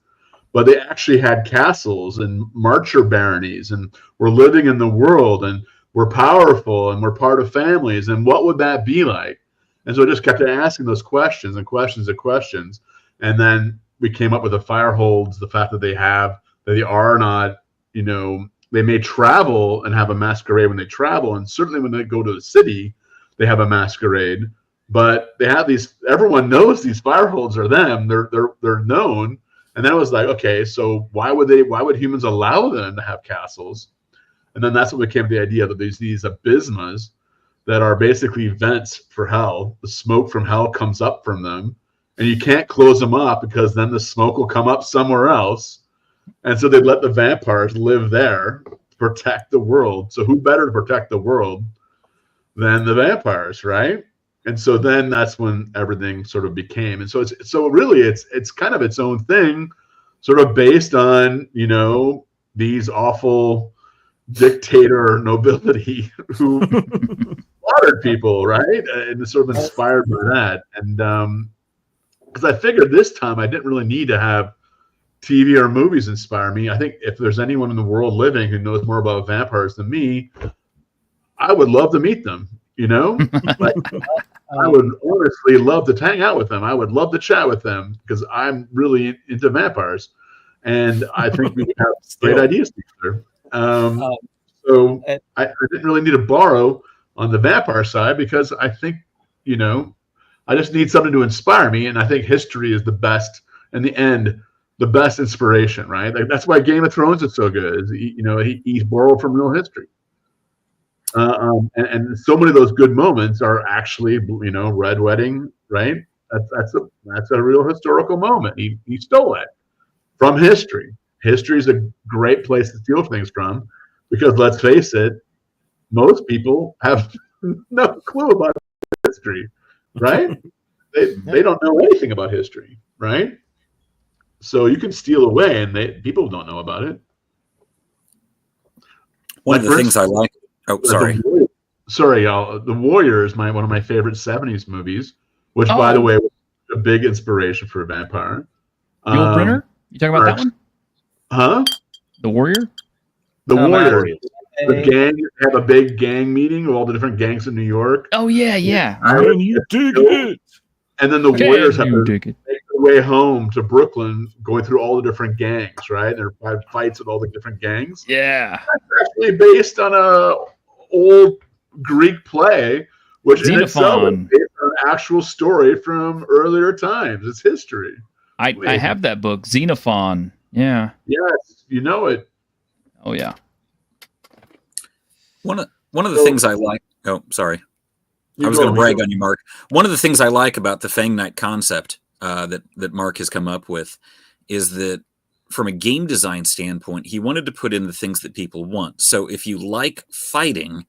but they actually had castles and marcher baronies and were living in the world and were powerful and were part of families, and what would that be like? And so I just kept asking those questions and questions and questions. And then we came up with the Fireholds, the fact that they are not, they may travel and have a masquerade when they travel, and certainly when they go to the city, they have a masquerade. But they have these. Everyone knows these Fireholds are them. They're known. And then it was like, okay, so why would humans allow them to have castles? And then that's what became the idea that there's these abysmas that are basically vents for hell. The smoke from hell comes up from them, and you can't close them up because then the smoke will come up somewhere else. And so they let the vampires live there to protect the world. So who better to protect the world than the vampires, right? And so then that's when everything sort of became. And so it's kind of its own thing, sort of based on, these awful dictator nobility who slaughtered people, right? And it's sort of inspired by that. And because I figured this time I didn't really need to have TV or movies inspire me. I think if there's anyone in the world living who knows more about vampires than me, I would love to meet them, Like, I would honestly love to hang out with them. I would love to chat with them because I'm really into vampires. And I think we have great ideas together. So I didn't really need to borrow on the vampire side because I think, I just need something to inspire me. And I think history is the best, in the end, the best inspiration, right? Like, that's why Game of Thrones is so good. Is he's borrowed from real history, and so many of those good moments are actually, Red Wedding, right? That's a real historical moment. He stole it from history, History is a great place to steal things from, because let's face it, most people have no clue about history, right? They don't know anything about history, right? So you can steal away, and people don't know about it. One of the things I like. Oh, sorry. Sorry, y'all. The Warrior is one of my favorite '70s movies, which, by the way, was a big inspiration for a vampire. Yul Brynner? You talking about that one? Huh? The Warrior? The Warrior. The gang have a big gang meeting of all the different gangs in New York. Oh yeah. And you dig it. And then the Warriors have to make their way home to Brooklyn, going through all the different gangs, right? There are fights with all the different gangs. Yeah. That's actually based on a old Greek play, which in itself is based on an actual story from earlier times. It's history. I have that book, Xenophon. Yeah. Yes, you know it. Oh yeah. One of the things I like. Oh, sorry. I was going to brag on you, Mark. One of the things I like about the Fang Knight concept that Mark has come up with is that from a game design standpoint, he wanted to put in the things that people want. So if you like fighting,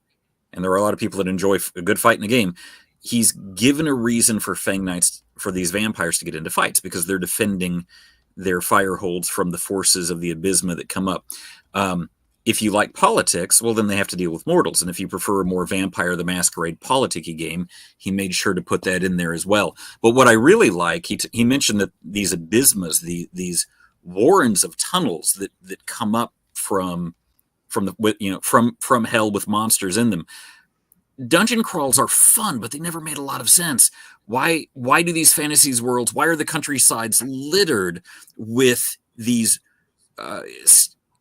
and there are a lot of people that enjoy a good fight in a game, he's given a reason for Fang Knights, for these vampires to get into fights, because they're defending their fire holds from the forces of the abysma that come up. If you like politics, well, then they have to deal with mortals. And if you prefer a more Vampire the Masquerade politic-y game, he made sure to put that in there as well. But what I really like, he mentioned that these abysmas, these warrens of tunnels that come up from hell with monsters in them. Dungeon crawls are fun, but they never made a lot of sense. Why do these fantasies worlds? Why are the countrysides littered with these?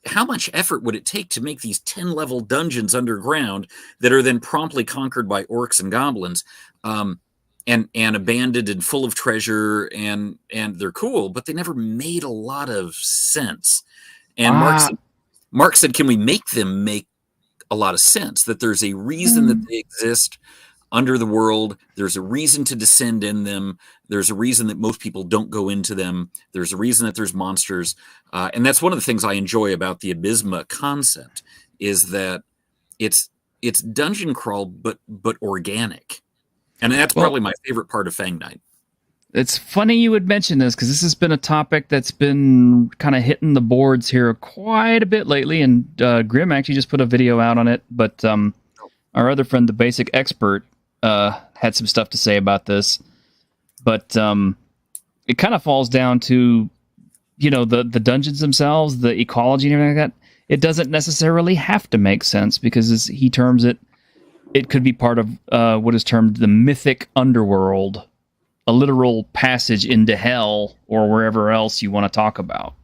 How much effort would it take to make these 10-level dungeons underground that are then promptly conquered by orcs and goblins, and abandoned and full of treasure, and they're cool, but they never made a lot of sense. And Mark said, can we make them make a lot of sense? That there's a reason that they exist under the world. There's a reason to descend in them. There's a reason that most people don't go into them. There's a reason that there's monsters. And that's one of the things I enjoy about the Abysma concept, is that it's dungeon crawl, but organic. And that's probably my favorite part of Fang Knight. It's funny you would mention this, because this has been a topic that's been kind of hitting the boards here quite a bit lately. And Grim actually just put a video out on it. But our other friend, the Basic Expert, had some stuff to say about this. But it kind of falls down to, the dungeons themselves, the ecology and everything like that. It doesn't necessarily have to make sense, because as he terms it, it could be part of what is termed the mythic underworld, a literal passage into hell or wherever else you want to talk about.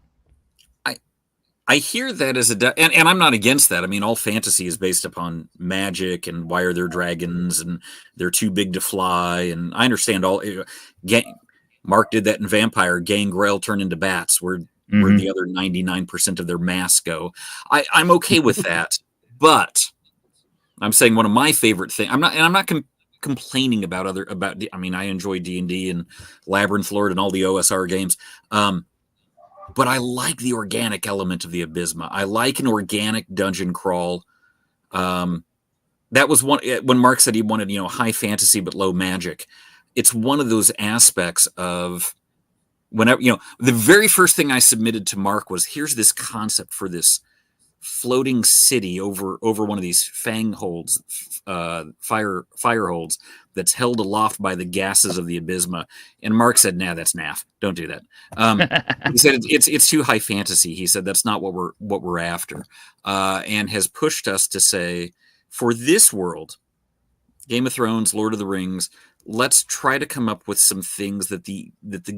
I hear that as and I'm not against that. I mean, all fantasy is based upon magic, and why are there dragons, and they're too big to fly, and I understand all. Mark did that in Vampire. Gangrel turned into bats, where the other 99% of their mass go. I'm okay with that, but I'm saying one of my favorite things. I'm not complaining about I mean, I enjoy D&D and Labyrinth Lord and all the OSR games. But I like the organic element of the Abysma. I like an organic dungeon crawl. That was one when Mark said he wanted, high fantasy but low magic. It's one of those aspects of whenever, the very first thing I submitted to Mark was, here's this concept for this floating city over one of these fang holds, fire holds, that's held aloft by the gases of the Abysma. And Mark said, "Nah, that's naff. Don't do that." He said it's too high fantasy. He said that's not what we're after, and has pushed us to say, for this world, Game of Thrones, Lord of the Rings, let's try to come up with some things that the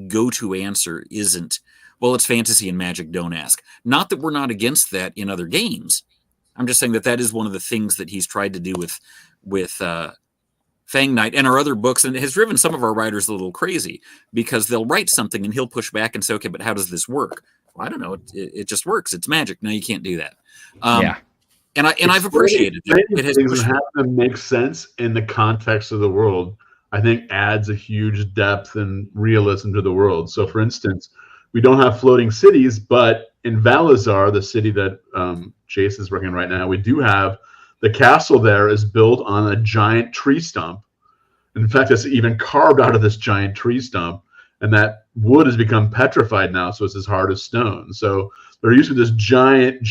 go-to answer isn't, well, it's fantasy and magic, don't ask. Not that we're not against that in other games. I'm just saying that is one of the things that he's tried to do with Fang Knight and our other books, and it has driven some of our writers a little crazy, because they'll write something and he'll push back and say, okay, but how does this work? Well, I don't know. It just works. It's magic. No, you can't do that. Yeah. And I've appreciated that. It has things that have to make sense in the context of the world, I think, adds a huge depth and realism to the world. So, for instance, we don't have floating cities, but in Valazar, the city that Chase is working right now, we do have the castle there is built on a giant tree stump. In fact, it's even carved out of this giant tree stump, and that wood has become petrified now, so it's as hard as stone. So they're using this giant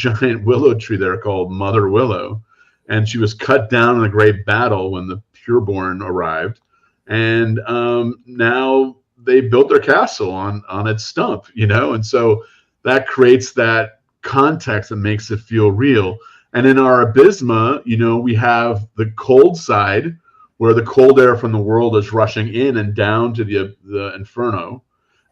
willow tree there called Mother Willow, and she was cut down in a great battle when the Pureborn arrived, and now they built their castle on its stump, and so that creates that context that makes it feel real. And in our Abysma, we have the cold side, where the cold air from the world is rushing in and down to the inferno.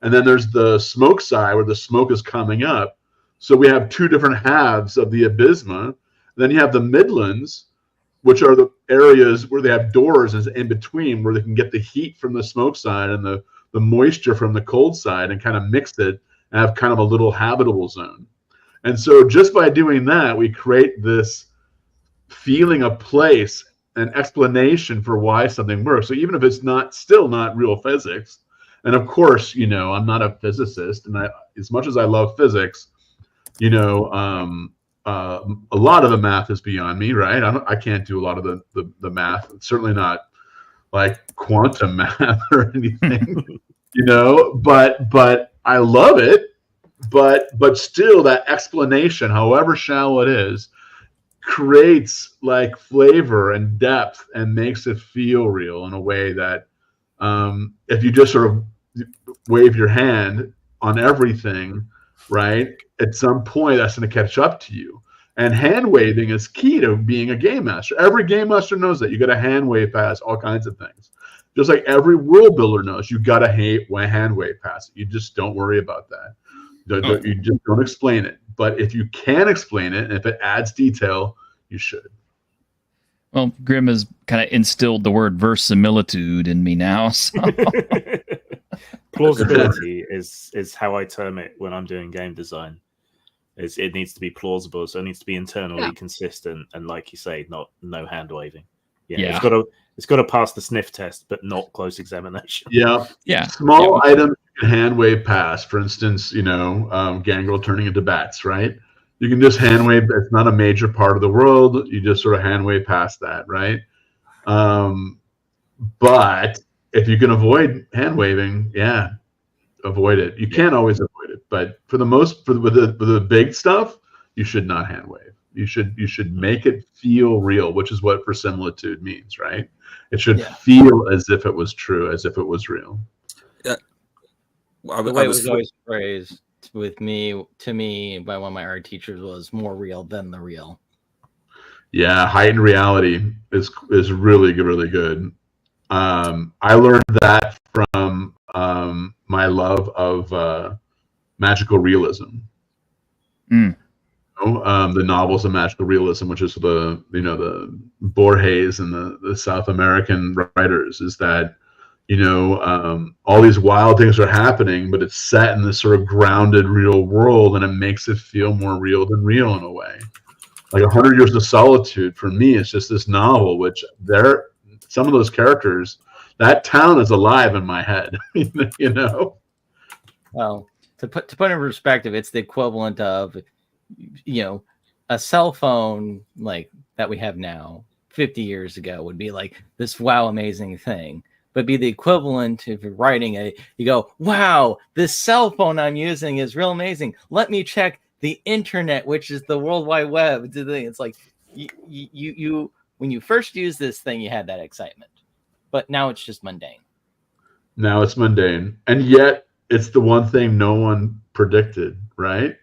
And then there's the smoke side, where the smoke is coming up. So we have two different halves of the Abysma. Then you have the Midlands, which are the areas where they have doors in between, where they can get the heat from the smoke side and the moisture from the cold side and kind of mix it and have kind of a little habitable zone. And so just by doing that, we create this feeling of place, an explanation for why something works. So even if it's still not real physics, and of course, I'm not a physicist, and as much as I love physics, a lot of the math is beyond me, right? I can't do a lot of the math. It's certainly not like quantum math or anything, but I love it. But still, that explanation, however shallow it is, creates like flavor and depth and makes it feel real in a way that if you just sort of wave your hand on everything, right, at some point that's going to catch up to you. And hand waving is key to being a game master. Every game master knows that. You got to hand wave past all kinds of things. Just like every world builder knows, you got to hand wave past it. You just don't worry about that. You just don't explain it. But if you can explain it, and if it adds detail, you should. Well, Grim has kind of instilled the word verisimilitude in me now. So. Plausibility is how I term it when I'm doing game design. It needs to be plausible, so it needs to be internally consistent, and like you say, no hand waving. Yeah. It's got to pass the sniff test, but not close examination. Yeah. Small items you can hand wave past. For instance, Gangrel turning into bats, right? You can just hand wave. It's not a major part of the world. You just sort of hand wave past that, right? But if you can avoid hand waving, avoid it. You can't always avoid it, but with the big stuff, you should not hand wave. You should make it feel real, which is what verisimilitude means, right? It should feel as if it was true, as if it was real. The way it was always phrased to me by one of my art teachers was more real than the real. Yeah, heightened reality is really good, really good. I learned that from my love of magical realism. The novels of magical realism, which is the Borges and the South American writers, is that all these wild things are happening, but it's set in this sort of grounded real world, and it makes it feel more real than real in a way. Like 100 Years of Solitude for me is just this novel, which some of those characters, that town is alive in my head. Well, to put in perspective, it's the equivalent of a cell phone like that we have now 50 years ago would be like this amazing thing, but be the equivalent if you're writing you go, wow, this cell phone I'm using is real amazing, let me check the internet, which is the World Wide Web. It's like you when you first use this thing, you had that excitement, but now it's just mundane. Now it's mundane, and yet it's the one thing no one predicted, right?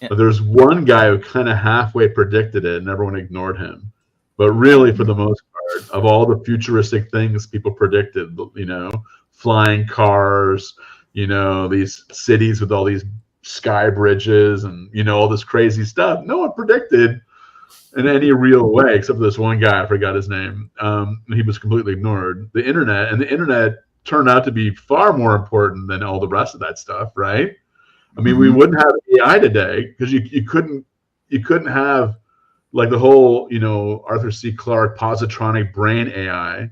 Yeah. There's one guy who kind of halfway predicted it, and everyone ignored him. But really, for the most part, of all the futuristic things people predicted, flying cars, these cities with all these sky bridges and, all this crazy stuff, no one predicted in any real way, except for this one guy. I forgot his name. He was completely ignored. The internet turned out to be far more important than all the rest of that stuff, right? I mean, we wouldn't have AI today because you couldn't have like the whole, Arthur C. Clarke positronic brain AI,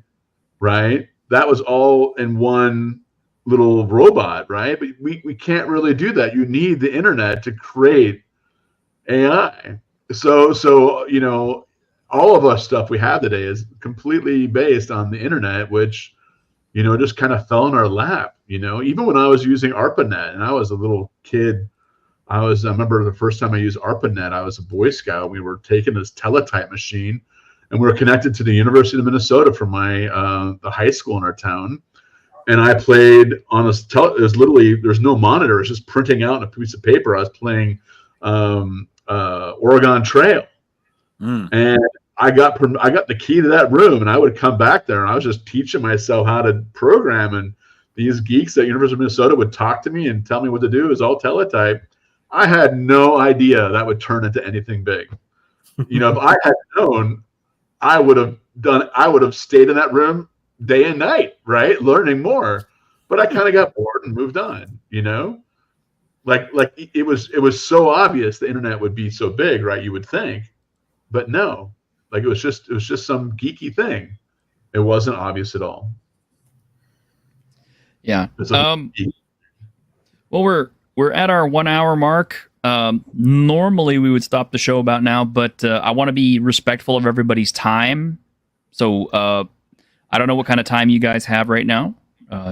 right? That was all in one little robot, right? But we can't really do that. You need the internet to create AI. So you know, all of our stuff we have today is completely based on the internet, which, you know, just kind of fell in our lap. You know, even when I was using ARPANET and I was a little kid, I remember the first time I used ARPANET, I was a Boy Scout. We were taking this teletype machine and we were connected to the University of Minnesota from the high school in our town. And I played on it was literally, there's no monitor. It's just printing out on a piece of paper. I was playing Oregon Trail. And I got the key to that room, and I would come back there and I was just teaching myself how to program. And these geeks at University of Minnesota would talk to me and tell me what to do. It was all teletype. I had no idea that would turn into anything big. You know, if I had known, I would have stayed in that room day and night, right? Learning more. But I kind of got bored and moved on, you know? Like it was so obvious the internet would be so big, right? You would think. But no. Like it was just some geeky thing. It wasn't obvious at all. Yeah. Well, we're at our 1 hour mark. Normally we would stop the show about now, but I want to be respectful of everybody's time. So I don't know what kind of time you guys have right now.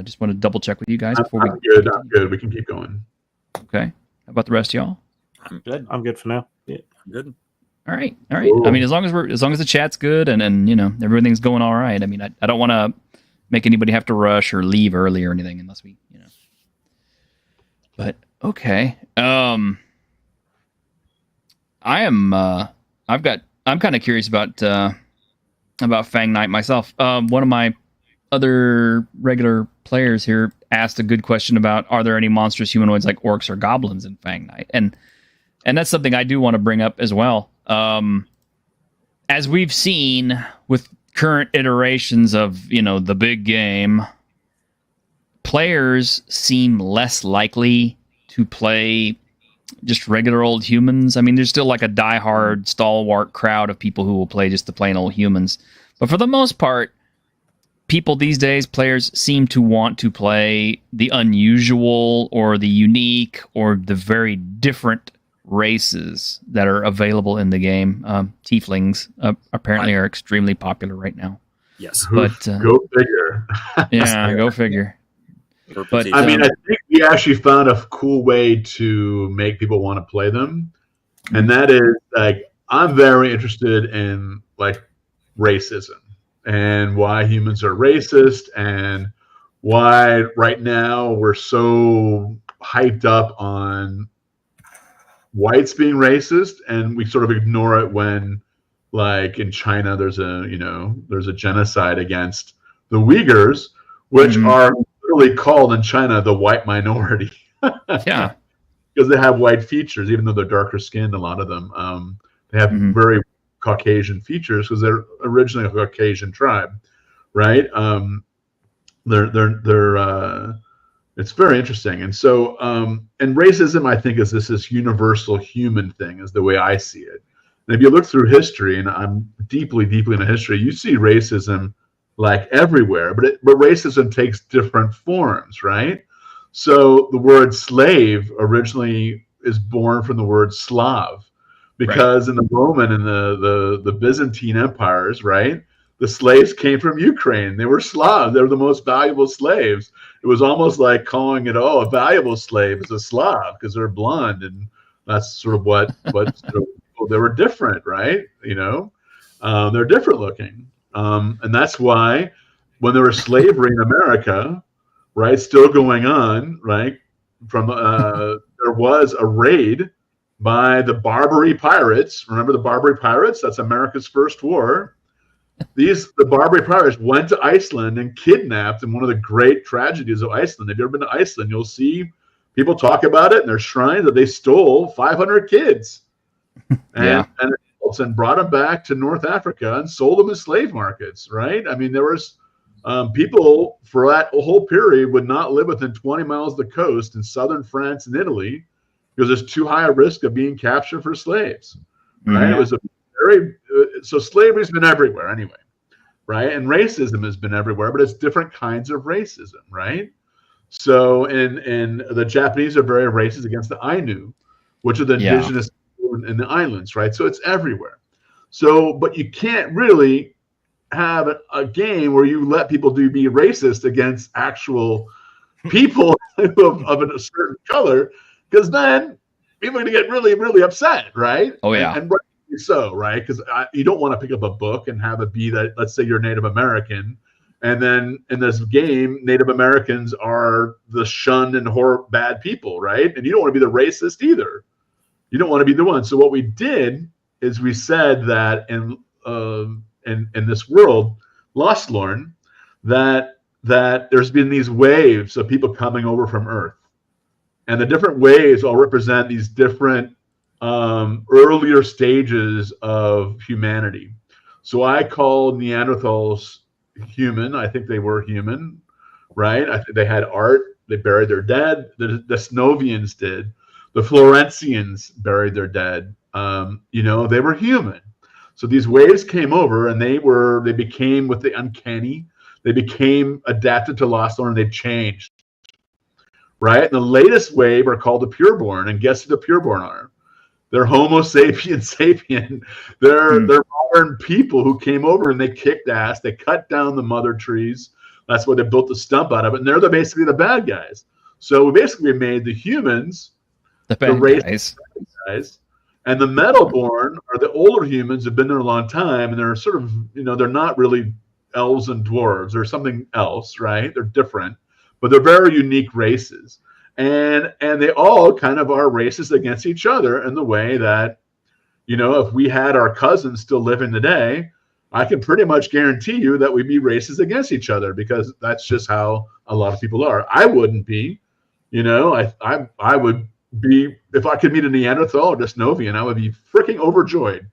Just want to double check with you guys before I'm good. I'm good. We can keep going. Okay. How about the rest of y'all? I'm good. I'm good for now. Yeah, I'm good. All right. All right. I mean, as long as the chat's good and you know everything's going all right. I mean, I don't want to make anybody have to rush or leave early or anything unless we, you know. But okay. I'm kind of curious about Fang Knight myself. One of my other regular players here asked a good question about, are there any monstrous humanoids like orcs or goblins in Fang Knight? And that's something I do want to bring up as well. As we've seen with current iterations of, you know, the big game, players seem less likely to play just regular old humans. I mean, there's still like a diehard, stalwart crowd of people who will play just the plain old humans. But for the most part, people these days, players seem to want to play the unusual or the unique or the very different races that are available in the game. Tieflings apparently are extremely popular right now. Yes. But go figure. Yeah, go figure. But I mean, I think we actually found a cool way to make people want to play them. And that is, like, I'm very interested in, like, racism and why humans are racist and why right now we're so hyped up on whites being racist, and we sort of ignore it when, like, in China there's a genocide against the Uyghurs, which are literally called in China the white minority. Yeah, because they have white features, even though they're darker skinned. A lot of them, they have very Caucasian features because they're originally a Caucasian tribe, right? It's very interesting. And so, and racism, I think, is this universal human thing, is the way I see it. And if you look through history, and I'm deeply, deeply into history, you see racism like everywhere, but racism takes different forms, right? So the word slave originally is born from the word Slav, because in the Roman and the Byzantine empires, right, the slaves came from Ukraine. They were Slavs. They were the most valuable slaves. It was almost like calling it, a valuable slave is a Slav because they're blonde, and that's sort of what they were different, right? You know, they're different looking, and that's why when there was slavery in America, right, still going on, right, from there was a raid by the Barbary pirates. Remember the Barbary pirates? That's America's first war. The Barbary pirates went to Iceland and kidnapped, in one of the great tragedies of Iceland. If you've ever been to Iceland, you'll see people talk about it in their shrines that they stole 500 kids and brought them back to North Africa and sold them in slave markets, right? I mean, there was people for that whole period would not live within 20 miles of the coast in southern France and Italy because there's too high a risk of being captured for slaves, right? It was a very so slavery's been everywhere anyway, right? And racism has been everywhere, but it's different kinds of racism, right? So, and the Japanese are very racist against the Ainu, which are the indigenous people in the islands, right? So it's everywhere. So, but you can't really have a game where you let people be racist against actual people of a certain color, because then people are going to get really, really upset, right? Oh, yeah. And rightly so, right? Because you don't want to pick up a book and have it be that, let's say you're Native American, and then in this game, Native Americans are the shunned and bad people, right? And you don't want to be the racist either. You don't want to be the one. So what we did is we said that in this world, Lost Lorn, that there's been these waves of people coming over from Earth, and the different waves all represent these different earlier stages of humanity. So I call Neanderthals human. I think they were human, right? I think they had art. They buried their dead. The Snovians did. The Florentians buried their dead. They were human. So these waves came over, and they became with the uncanny. They became adapted to Lost Lorn, and they changed, right? And the latest wave are called the Pureborn, and guess who the Pureborn are? They're Homo sapien. They're modern people who came over and they kicked ass. They cut down the mother trees. That's what they built the stump out of it. And they're basically the bad guys. So we basically made the humans the bad guys. And the Metalborn are the older humans who've been there a long time. And they're sort of, they're not really elves and dwarves. They're something else, right? They're different, but they're very unique races. And they all kind of are racist against each other in the way that, if we had our cousins still living today, I can pretty much guarantee you that we'd be racist against each other, because that's just how a lot of people are. I wouldn't be, I would be, if I could meet a Neanderthal or a Snovian, I would be freaking overjoyed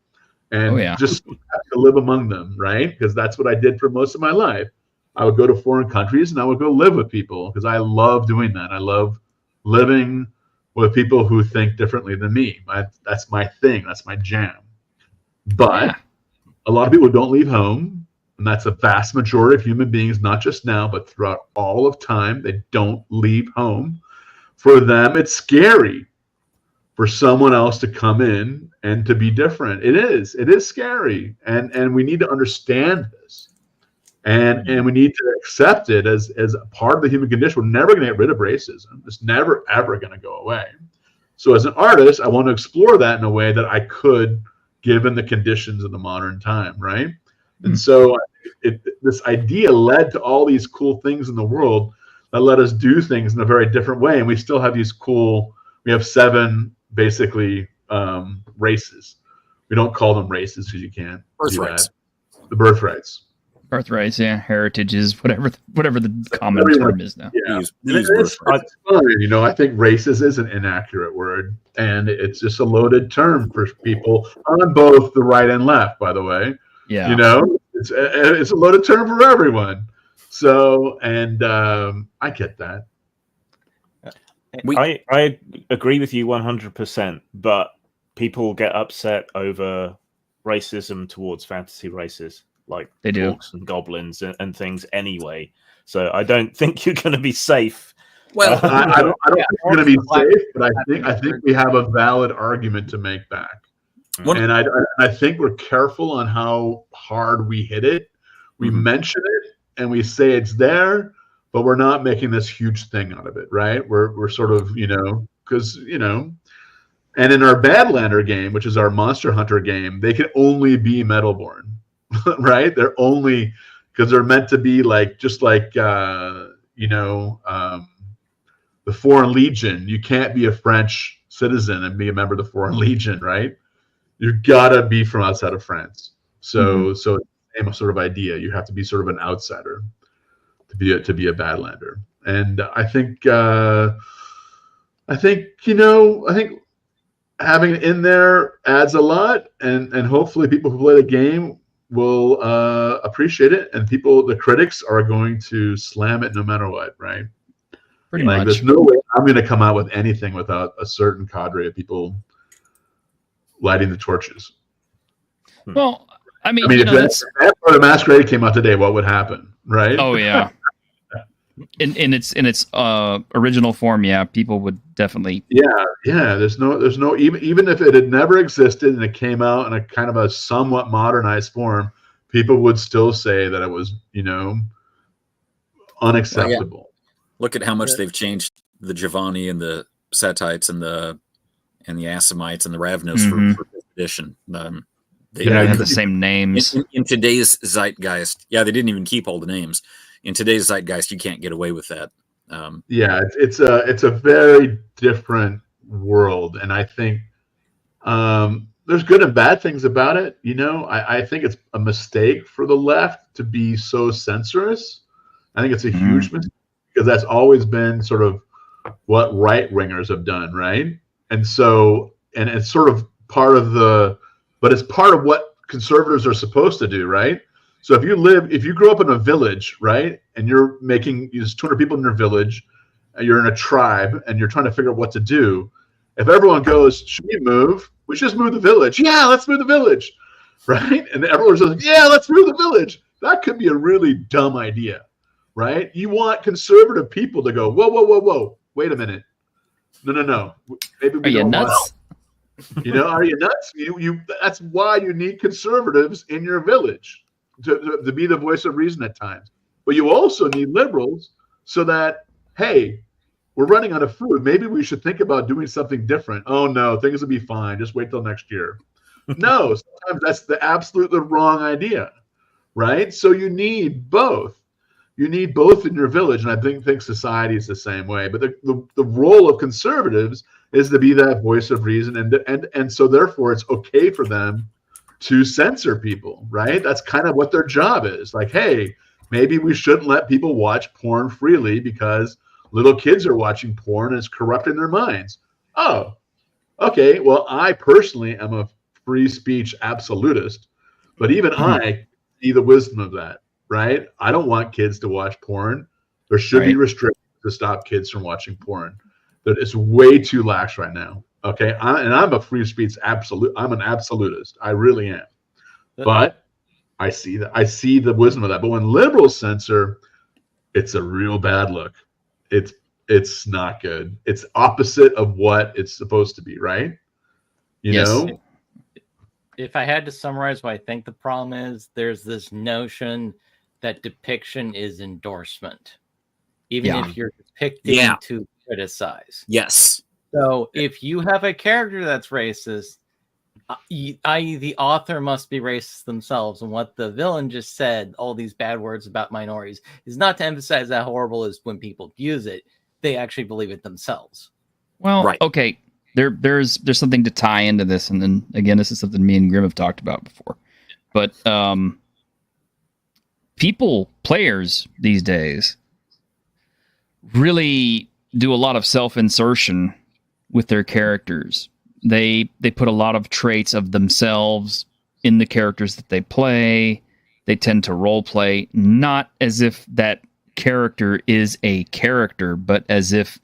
and just have to live among them, right? Because that's what I did for most of my life. I would go to foreign countries and I would go live with people because I love doing that. I love living with people who think differently than me. That's my thing. That's my jam. But a lot of people don't leave home, and that's a vast majority of human beings, not just now, but throughout all of time. They don't leave home. For them, it's scary for someone else to come in and to be different. It is scary, and we need to understand this. And we need to accept it as a part of the human condition. We're never going to get rid of racism. It's never, ever going to go away. So as an artist, I want to explore that in a way that I could, given the conditions of the modern time, right? And so this idea led to all these cool things in the world that let us do things in a very different way. And we still have these we have 7, basically, races. We don't call them races because you can't do that. The birthrights. Birthrights, heritages, whatever the common term is now. Yeah. It's fine. I think racist is an inaccurate word, and it's just a loaded term for people on both the right and left, by the way. Yeah. It's a loaded term for everyone. So, and I get that. I agree with you 100%, but people get upset over racism towards fantasy races. Like they do, orcs and goblins and things anyway. So I don't think you're going to be safe. Well, I don't think you're going to be safe, but I think we have a valid argument to make back. And I think we're careful on how hard we hit it. We mention it and we say it's there, but we're not making this huge thing out of it, right? We're sort of, because, and in our Badlander game, which is our Monster Hunter game, they can only be Metalborn. Right? They're only because they're meant to be just like the Foreign Legion. You can't be a French citizen and be a member of the Foreign Legion, right? You've got to be from outside of France. So same sort of idea. You have to be sort of an outsider to be a Badlander. And I think having it in there adds a lot, and hopefully people who play the game will appreciate it, and the critics are going to slam it no matter what, right? Pretty much. There's no way I'm going to come out with anything without a certain cadre of people lighting the torches. Well, I mean if the Masquerade came out today, what would happen, right? Oh yeah. in its original form, yeah, people would definitely. Yeah. There's no even if it had never existed and it came out in a kind of a somewhat modernized form, people would still say that it was, unacceptable. Well, yeah. Look at how much they've changed the Giovanni and the Setites and the Assamites and the Ravnos for fifth edition. They have the same names in today's zeitgeist. Yeah, they didn't even keep all the names. In today's zeitgeist, you can't get away with that. It's a very different world, and I think there's good and bad things about it. I think it's a mistake for the left to be so censorious. I think it's a huge mistake because that's always been sort of what right-wingers have done, right? And so, and it's sort of part of but it's part of what conservatives are supposed to do, right? So if you grow up in a village, right, and there's 200 people in your village, and you're in a tribe, and you're trying to figure out what to do, if everyone goes, should we move? We should just move the village. Yeah, let's move the village, right? And everyone's just like, yeah, let's move the village. That could be a really dumb idea, right? You want conservative people to go, whoa, wait a minute. No. Maybe we Are you nuts? Are you nuts? That's why you need conservatives in your village to be the voice of reason at times. But you also need liberals so that, hey, we're running out of food. Maybe we should think about doing something different. Oh, no, things will be fine. Just wait till next year. No, sometimes that's the absolutely wrong idea, right? So you need both. You need both in your village, and I think society is the same way. But the role of conservatives is to be that voice of reason, and so therefore it's okay for them to censor people, right? That's kind of what their job is. Like, hey, maybe we shouldn't let people watch porn freely because little kids are watching porn and it's corrupting their minds. Oh, okay. Well, I personally am a free speech absolutist, but even I see the wisdom of that. Right? I don't want kids to watch porn. There should be restrictions to stop kids from watching porn. That it's way too lax right now. Okay, I'm a free speech absolute. I'm an absolutist. I really am. But I see the wisdom of that. But when liberals censor, it's a real bad look. It's not good. It's opposite of what it's supposed to be. Right? You know. If I had to summarize what I think the problem is, there's this notion that depiction is endorsement, even if you're depicting to criticize. Yes. So if you have a character that's racist, i.e. the author must be racist themselves, and what the villain just said, all these bad words about minorities, is not to emphasize how horrible it is when people abuse it. They actually believe it themselves. Well, okay. There's something to tie into this, and then again, this is something me and Grim have talked about before. But players these days really do a lot of self-insertion with their characters. They put a lot of traits of themselves in the characters that they play. They tend to role play not as if that character is a character, but as if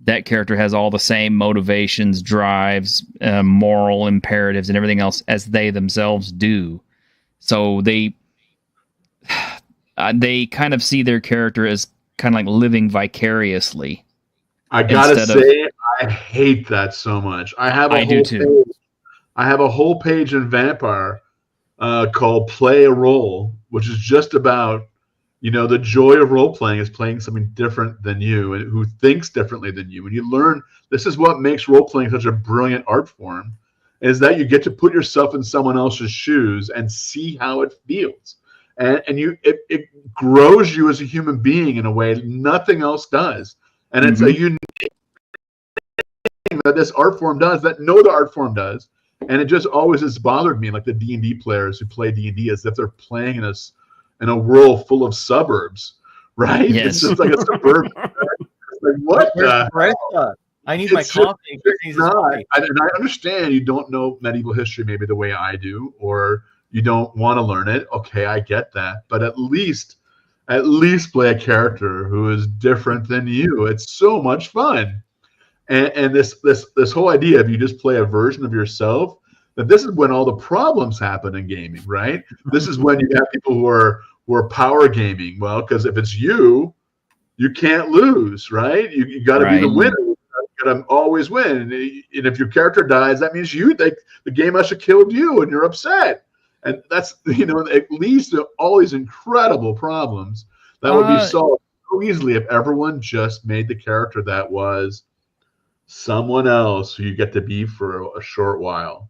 that character has all the same motivations, drives, moral imperatives, and everything else as they themselves do. So they kind of see their character as kind of like living vicariously. I gotta say, I hate that so much. I have a whole page in Vampire called "Play a Role," which is just about the joy of role playing is playing something different than you and who thinks differently than you. And you learn this is what makes role playing such a brilliant art form, is that you get to put yourself in someone else's shoes and see how it feels. And it grows you as a human being in a way nothing else does. And it's a unique thing that this art form does that no other art form does. And it just always has bothered me, like the D&D players who play D&D, as if they're playing in a world full of suburbs, right? Yes. It's just like a suburb. Like, what the? I need my coffee. And I understand you don't know medieval history maybe the way I do, or you don't want to learn it. Okay, I get that. But at least play a character who is different than you. It's so much fun. And this whole idea of you just play a version of yourself, that this is when all the problems happen in gaming, right? This is when you have people who are power gaming. Well, because if it's you, you can't lose, right? You got to be the Right. winner. You got to always win. And if your character dies, that means the game must have killed you, and you're upset. And that's, it leads to all these incredible problems that would be solved so easily if everyone just made the character that was someone else who you get to be for a short while.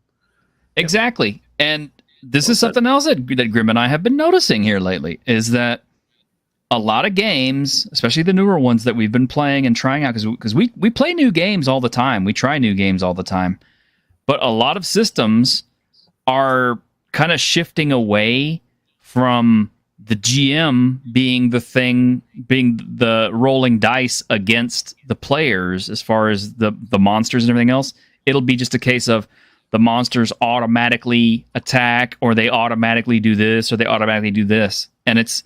Exactly. And this is something else that Grim and I have been noticing here lately, is that a lot of games, especially the newer ones that we've been playing and trying out, because we play new games all the time. We try new games all the time. But a lot of systems are kind of shifting away from the GM being the rolling dice against the players as far as the monsters and everything else. It'll be just a case of the monsters automatically attack, or they automatically do this, or they automatically do this. And it's,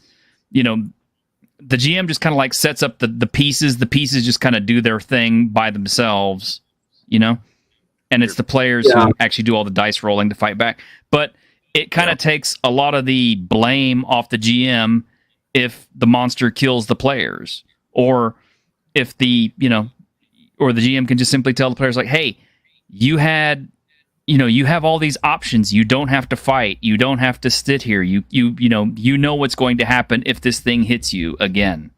the GM just kind of like sets up the pieces. The pieces just kind of do their thing by themselves, and it's the players who actually do all the dice rolling to fight back. But it kind of takes a lot of the blame off the GM if the monster kills the players, or if or the GM can just simply tell the players like, hey, you have all these options. You don't have to fight. You don't have to sit here. You know what's going to happen if this thing hits you again.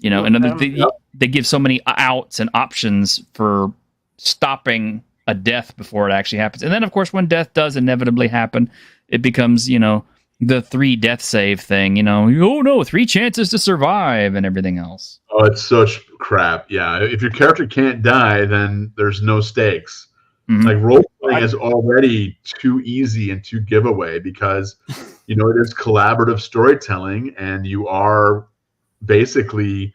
They give so many outs and options for stopping a death before it actually happens. And then, of course, when death does inevitably happen, it becomes, the 3 death save thing. Oh no, 3 chances to survive and everything else. Oh, it's such crap. Yeah, if your character can't die, then there's no stakes. Mm-hmm. Like role playing is already too easy and too giveaway because, it is collaborative storytelling, and you are basically,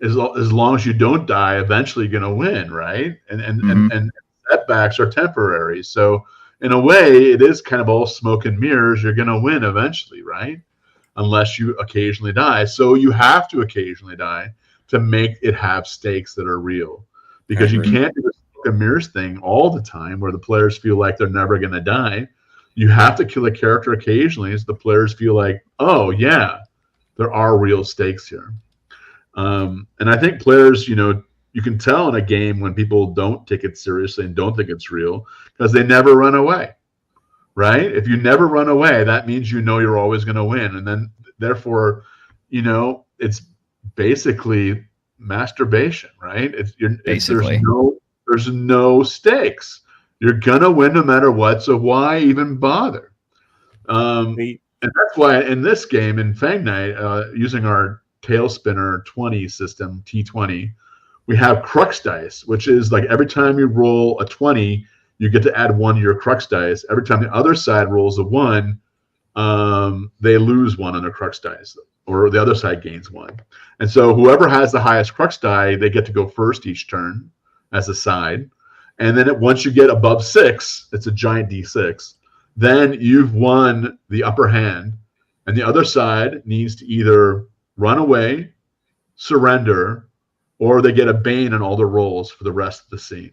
as long as you don't die, eventually going to win, right? And setbacks are temporary. So in a way, it is kind of all smoke and mirrors. You're going to win eventually, right? Unless you occasionally die. So you have to occasionally die to make it have stakes that are real, because you can't do a mirrors thing all the time where the players feel like they're never going to die. You have to kill a character occasionally so the players feel like, oh yeah, there are real stakes here. And I think players, you can tell in a game when people don't take it seriously and don't think it's real because they never run away, right? If you never run away, that means you're always going to win. And then therefore, it's basically masturbation, right? There's no stakes. You're going to win no matter what, so why even bother? And that's why in this game, in Fang Night, using our Tailspinner 20 system, T20, we have crux dice, which is like every time you roll a 20, you get to add 1 to your crux dice. Every time the other side rolls a 1, they lose 1 on their crux dice, or the other side gains 1. And so whoever has the highest crux die, they get to go first each turn as a side. And then once you get above 6, it's a giant D6, then you've won the upper hand. And the other side needs to either run away, surrender, or they get a Bane on all the rolls for the rest of the scene.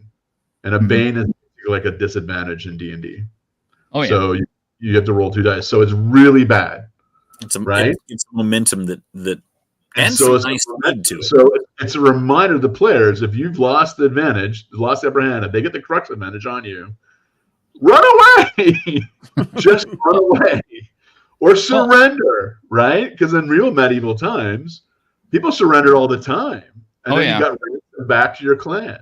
And a Bane is like a disadvantage in D&D. Oh, yeah. So you have to roll 2 dice. So it's really bad. It's right? It's momentum that and so it's nice to it. So it's a reminder to the players, if you've lost the advantage, lost the upper hand, if they get the crux advantage on you, run away. Just run away. Or surrender, right? Because in real medieval times, people surrendered all the time. And then you got back to your clan,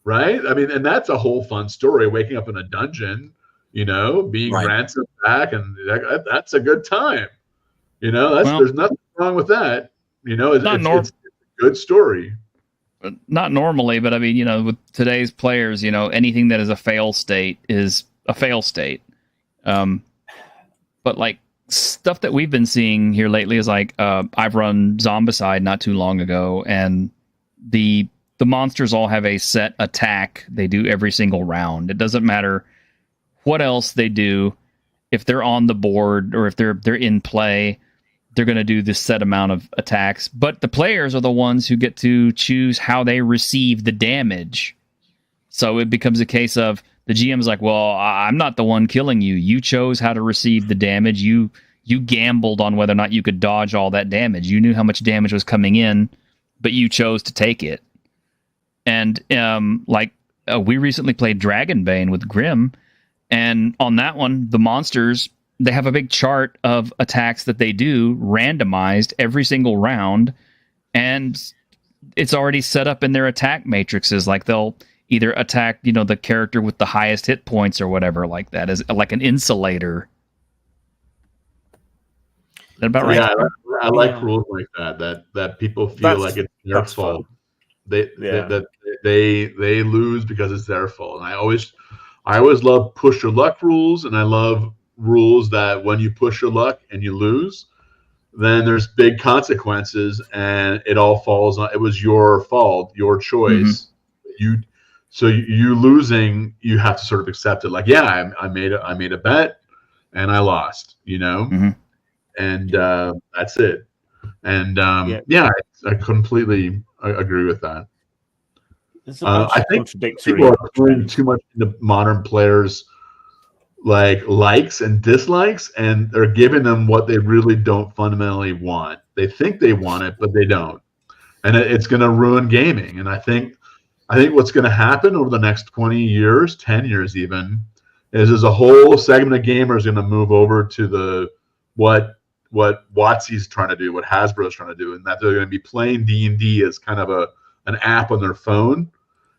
right? I mean, and that's a whole fun story, waking up in a dungeon, being ransomed back, and that's a good time. There's nothing wrong with that. It's a good story. Not normally, but I mean, with today's players, anything that is a fail state is a fail state. But like stuff that we've been seeing here lately is like, I've run Zombicide not too long ago, and the monsters all have a set attack they do every single round. It doesn't matter what else they do. If they're on the board or if they're in play, they're going to do this set amount of attacks. But the players are the ones who get to choose how they receive the damage. So it becomes a case of the GM's like, well, I'm not the one killing you. You chose how to receive the damage. You gambled on whether or not you could dodge all that damage. You knew how much damage was coming in but you chose to take it. And we recently played Dragonbane with Grim, and on that one, the monsters, they have a big chart of attacks that they do randomized every single round, and it's already set up in their attack matrices. Like they'll either attack, the character with the highest hit points or whatever like that, as like an insulator. Is that about right? Yeah, I like rules like that people feel like it's their fault. They lose because it's their fault. And I always love push your luck rules, and I love rules that when you push your luck and you lose, then there's big consequences, and it all falls on. It was your fault, your choice. You losing, you have to sort of accept it. Like, yeah, I made a bet, and I lost. And that's it. And I completely agree with that. I think people are putting too much into modern players' likes and dislikes, and they're giving them what they really don't fundamentally want. They think they want it, but they don't, and it's going to ruin gaming. And I think what's going to happen over the next 20 years, 10 years even, is a whole segment of gamers going to move over to what WotC's trying to do, what Hasbro's trying to do, and that they're going to be playing D&D as kind of an app on their phone.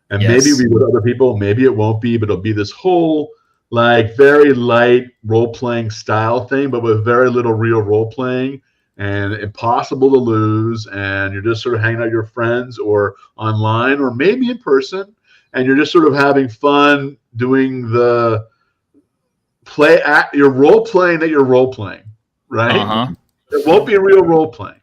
And maybe we with other people, maybe it won't be, but it'll be this whole very light role-playing style thing, but with very little real role-playing and impossible to lose. And you're just sort of hanging out with your friends or online or maybe in person, and you're just sort of having fun doing the your role-playing that you're role-playing, right? It won't be real role-playing.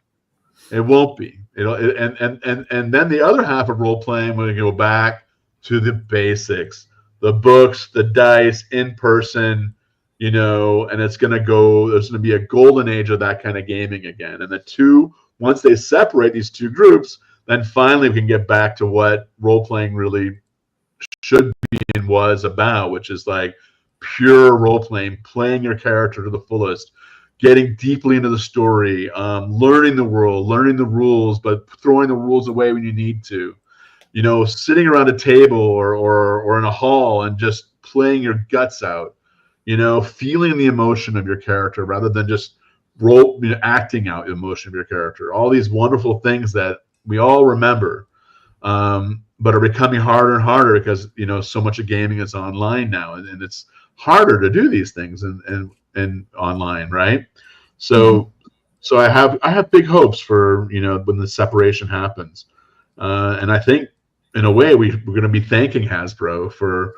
It won't be. And then the other half of role playing, we're going to go back to the basics, the books, the dice, in person, and it's going to go. There's going to be a golden age of that kind of gaming again. And once they separate these two groups, then finally we can get back to what role playing really should be and was about, which is like pure role playing your character to the fullest. Getting deeply into the story, learning the world, learning the rules, but throwing the rules away when you need to. Sitting around a table or in a hall and just playing your guts out. Feeling the emotion of your character rather than just acting out the emotion of your character. All these wonderful things that we all remember, but are becoming harder and harder because so much of gaming is online now, and it's harder to do these things and online, right? So I have big hopes for when the separation happens, and I think in a way we're going to be thanking Hasbro for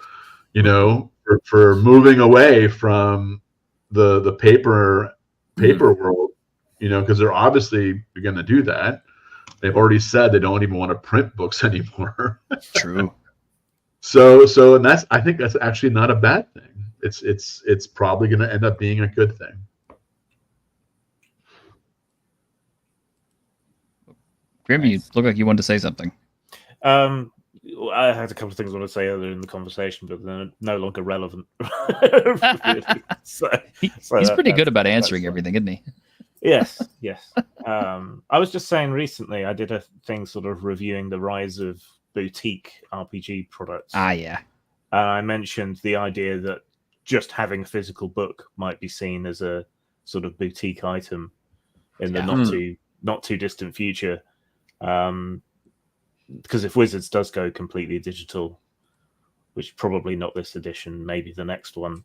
for moving away from the paper world, because they're obviously going to do that. They've already said they don't even want to print books anymore. True. So I think that's actually not a bad thing. It's probably going to end up being a good thing. Grim, you look like you wanted to say something. I had a couple of things I want to say earlier in the conversation, but they're no longer relevant. He's pretty good about answering everything, isn't he? Yes. I was just saying recently, I did a thing sort of reviewing the rise of boutique RPG products. Yeah. And I mentioned the idea that just having a physical book might be seen as a sort of boutique item in the not too distant future. Because if Wizards does go completely digital, which probably not this edition, maybe the next one,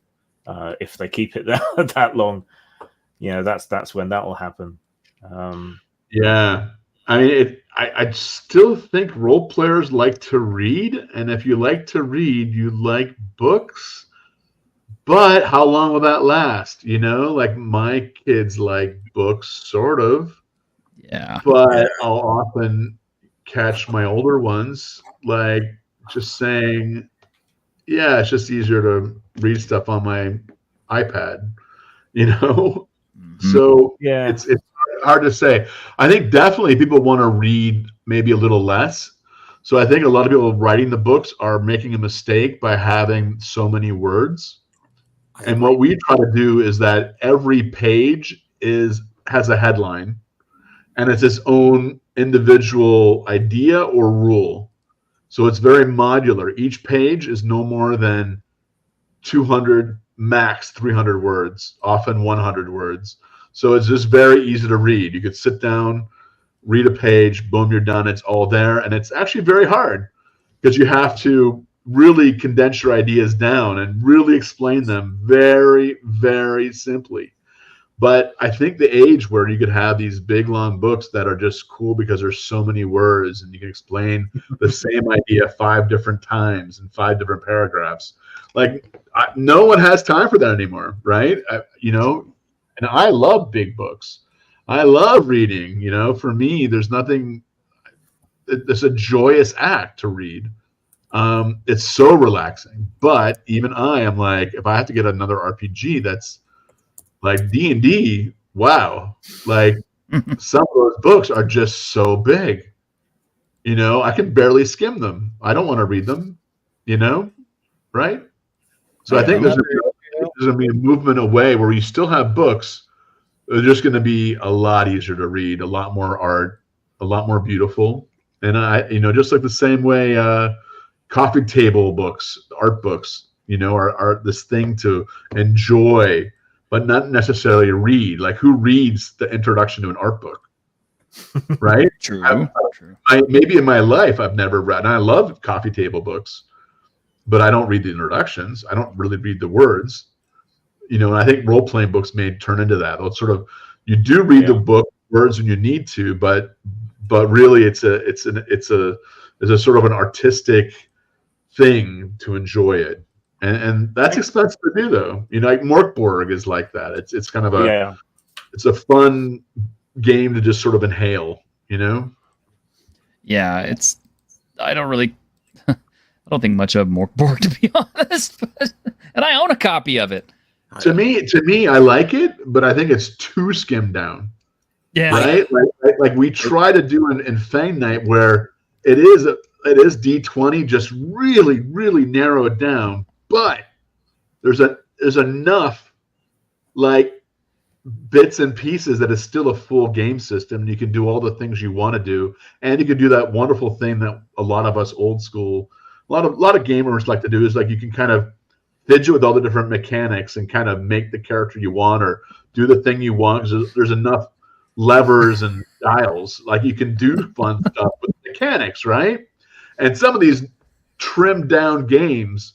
if they keep it that long, that's when that will happen. Yeah. I mean, I still think role players like to read, and if you like to read, you like books. But how long will that last? Like my kids like books, sort of. Yeah. But I'll often catch my older ones just saying, "Yeah, it's just easier to read stuff on my iPad." So it's hard to say. I think definitely people want to read maybe a little less. So I think a lot of people writing the books are making a mistake by having so many words. And what we try to do is that every page has a headline, and it's its own individual idea or rule. So it's very modular. Each page is no more than 200, max 300 words, often 100 words. So it's just very easy to read. You could sit down, read a page, boom, you're done. It's all there. And it's actually very hard because you have to really condense your ideas down and really explain them very, very simply. But I think the age where you could have these big, long books that are just cool because there's so many words and you can explain the same idea 5 different times in 5 different paragraphs. Like, no one has time for that anymore, right? And I love big books. I love reading. For me, there's nothing. It's a joyous act to read. It's so relaxing. But even I am like, if I have to get another RPG that's like D&D, wow. Like some of those books are just so big. I can barely skim them. I don't want to read them, right? So I think there's going to be a movement away where you still have books. They're just going to be a lot easier to read, a lot more art, a lot more beautiful. And just like the same way coffee table books, art books, are this thing to enjoy, but not necessarily read. Like, who reads the introduction to an art book? Right? True. Maybe in my life I've never read, and I love coffee table books, but I don't read the introductions. I don't really read the words. And I think role-playing books may turn into that. It's sort of, you do read the book words when you need to, but really it's a sort of an artistic thing to enjoy it. And that's expensive to do, though. Like Morkborg is like that. It's kind of it's a fun game to just sort of inhale. Yeah, I don't think much of Morkborg, to be honest. And I own a copy of it. To me, I like it, but I think it's too skimmed down. Yeah, right. Like we try to do in Fang Night, where it is D20, just really, really narrow it down. But there's enough like bits and pieces that is still a full game system, and you can do all the things you want to do, and you can do that wonderful thing that a lot of us old school, a lot of gamers like to do, is like you can kind of fidget with all the different mechanics and kind of make the character you want or do the thing you want, because there's enough levers and dials. Like, you can do fun stuff with mechanics, right? And some of these trimmed down games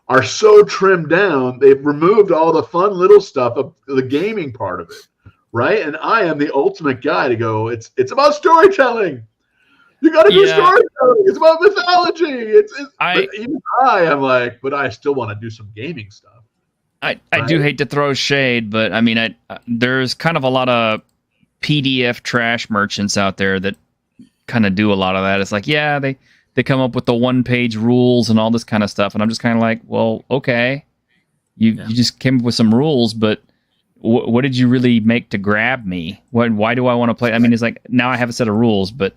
are so trimmed down, they've removed all the fun little stuff of the gaming part of it, right? And I am the ultimate guy to go, it's about storytelling. You got to do storytelling. It's about mythology. But even I am like, but I still want to do some gaming stuff. I do hate to throw shade, but I mean, there's kind of a lot of PDF trash merchants out there that kind of do a lot of that. It's like, they come up with the 1-page rules and all this kind of stuff, and I'm just kind of like, well, okay, you just came up with some rules, but what did you really make to grab me? Why do I want to play? I mean, it's like, now I have a set of rules, but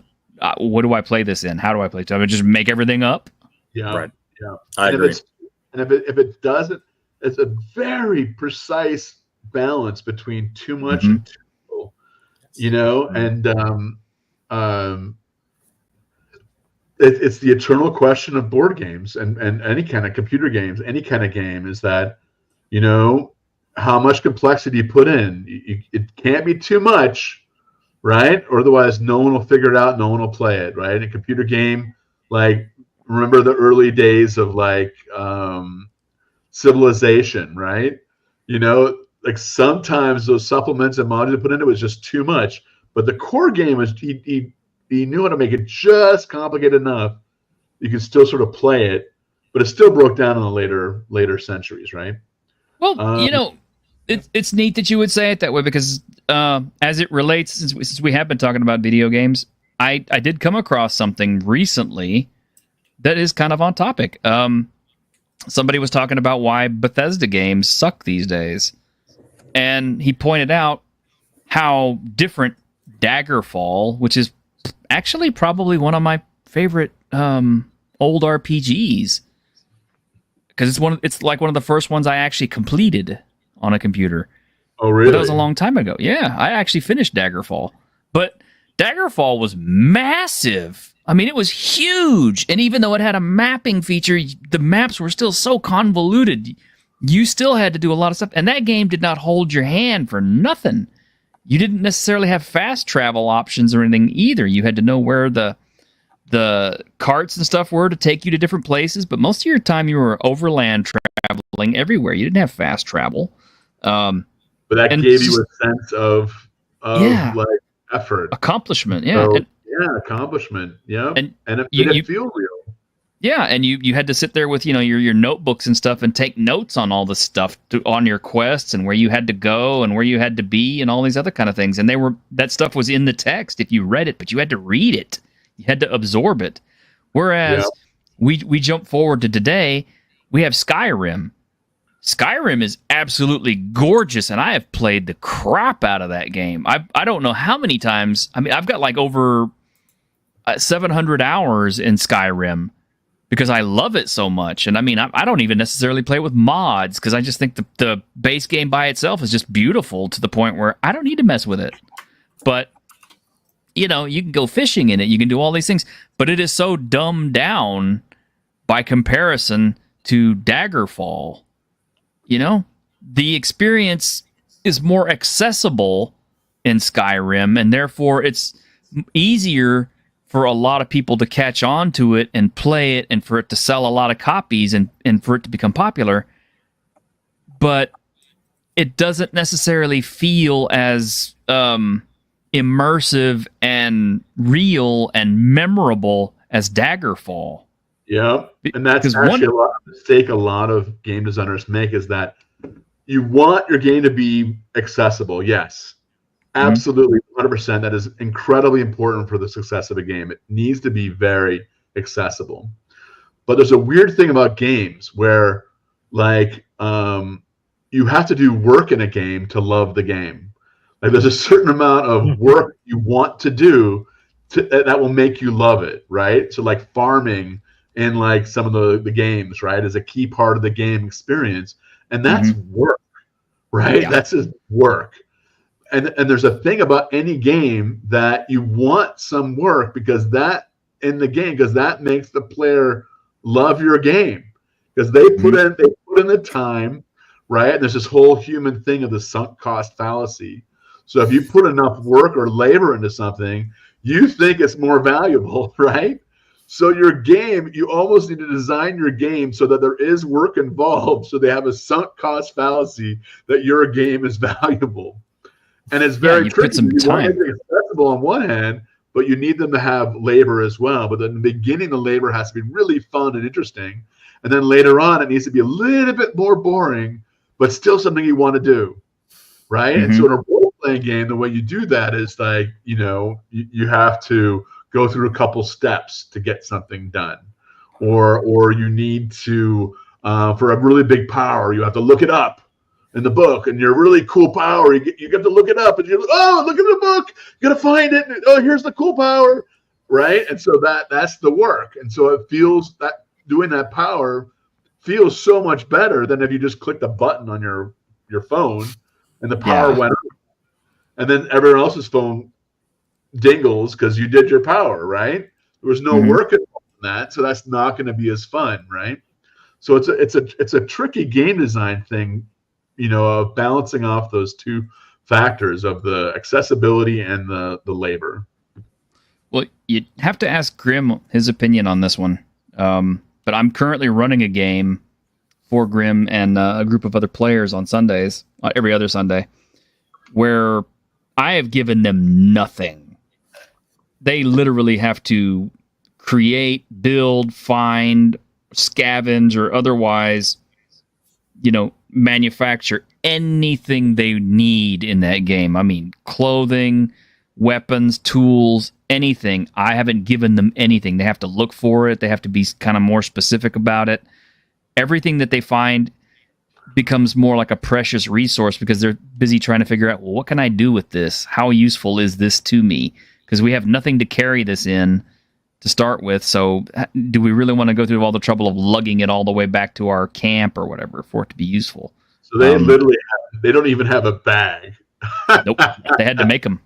what do I play this in? How do I play? Do I just make everything up? Yeah, right. Yeah, I agree. If it doesn't, it's a very precise balance between too much and too little, and it's the eternal question of board games and any kind of computer games, any kind of game, is that, how much complexity you put in. It can't be too much, right? Or otherwise no one will figure it out, no one will play it, right? A computer game, like, remember the early days of like Civilization, right? Like sometimes those supplements and modules they put into it was just too much. But the core game was he knew how to make it just complicated enough you can still sort of play it, but it still broke down in the later centuries, right? Well, it's neat that you would say it that way, because as it relates, since we have been talking about video games, I did come across something recently that is kind of on topic. Somebody was talking about why Bethesda games suck these days, and he pointed out how different Daggerfall, which is actually probably one of my favorite old RPGs, because it's like one of the first ones I actually completed on a computer. Oh, really? But that was a long time ago. Yeah, I actually finished Daggerfall. But Daggerfall was massive. I mean, it was huge. And even though it had a mapping feature, the maps were still so convoluted. You still had to do a lot of stuff. And that game did not hold your hand for nothing. You didn't necessarily have fast travel options or anything either. You had to know where the carts and stuff were to take you to different places. But most of your time you were overland traveling everywhere. You didn't have fast travel. But that gave you a sense of like effort, accomplishment. So, accomplishment. Yeah, and it didn't feel real. Yeah, and you had to sit there with your notebooks and stuff and take notes on all the stuff on your quests and where you had to go and where you had to be and all these other kind of things. And that stuff was in the text if you read it, but you had to read it. You had to absorb it. Whereas we jump forward to today, we have Skyrim. Skyrim is absolutely gorgeous, and I have played the crap out of that game. I don't know how many times. I mean, I've got like over 700 hours in Skyrim because I love it so much. And I mean, I don't even necessarily play with mods because I just think the base game by itself is just beautiful to the point where I don't need to mess with it. But, you can go fishing in it. You can do all these things. But it is so dumbed down by comparison to Daggerfall. The experience is more accessible in Skyrim, and therefore it's easier for a lot of people to catch on to it and play it and for it to sell a lot of copies and for it to become popular. But it doesn't necessarily feel as immersive and real and memorable as Daggerfall. Yeah, and that's actually a mistake a lot of game designers make is that you want your game to be accessible. Yes, absolutely, 100%. That is incredibly important for the success of a game. It needs to be very accessible. But there's a weird thing about games where, like, you have to do work in a game to love the game. Like, there's a certain amount of work you want to do that will make you love it, right? So, like, farming in like some of the games, right, is a key part of the game experience, and that's work, right? That's just work. And there's a thing about any game that you want some work because that makes the player love your game because they put in the time, right? And there's this whole human thing of the sunk cost fallacy. So if you put enough work or labor into something, you think it's more valuable, right? So your game, you almost need to design your game so that there is work involved, so they have a sunk cost fallacy that your game is valuable. And it's very tricky. Put some time. You want it accessible on one hand, but you need them to have labor as well. But in the beginning, the labor has to be really fun and interesting. And then later on, it needs to be a little bit more boring, but still something you want to do, right? And so in a role-playing game, the way you do that is like, you have to go through a couple steps to get something done, or you need to for a really big power, you have to look it up in the book, and your really cool power, you get to look it up, and you're look at the book, you gotta find it. Here's the cool power, right? And so that's the work, and so it feels that doing that power feels so much better than if you just clicked a button on your phone and the power went up, and then everyone else's phone dingles because you did your power, right? There was no work involved in that, so that's not going to be as fun, right? So it's a tricky game design thing, of balancing off those two factors of the accessibility and the labor. Well, you have to ask Grim his opinion on this one. But I'm currently running a game for Grim and a group of other players on Sundays, every other Sunday, where I have given them nothing. They literally have to create, build, find, scavenge, or otherwise, manufacture anything they need in that game. I mean, clothing, weapons, tools, anything. I haven't given them anything. They have to look for it. They have to be kind of more specific about it. Everything that they find becomes more like a precious resource because they're busy trying to figure out, well, what can I do with this? How useful is this to me? Because we have nothing to carry this in to start with. So do we really want to go through all the trouble of lugging it all the way back to our camp or whatever for it to be useful? So they literally they don't even have a bag. Nope. They had to make them.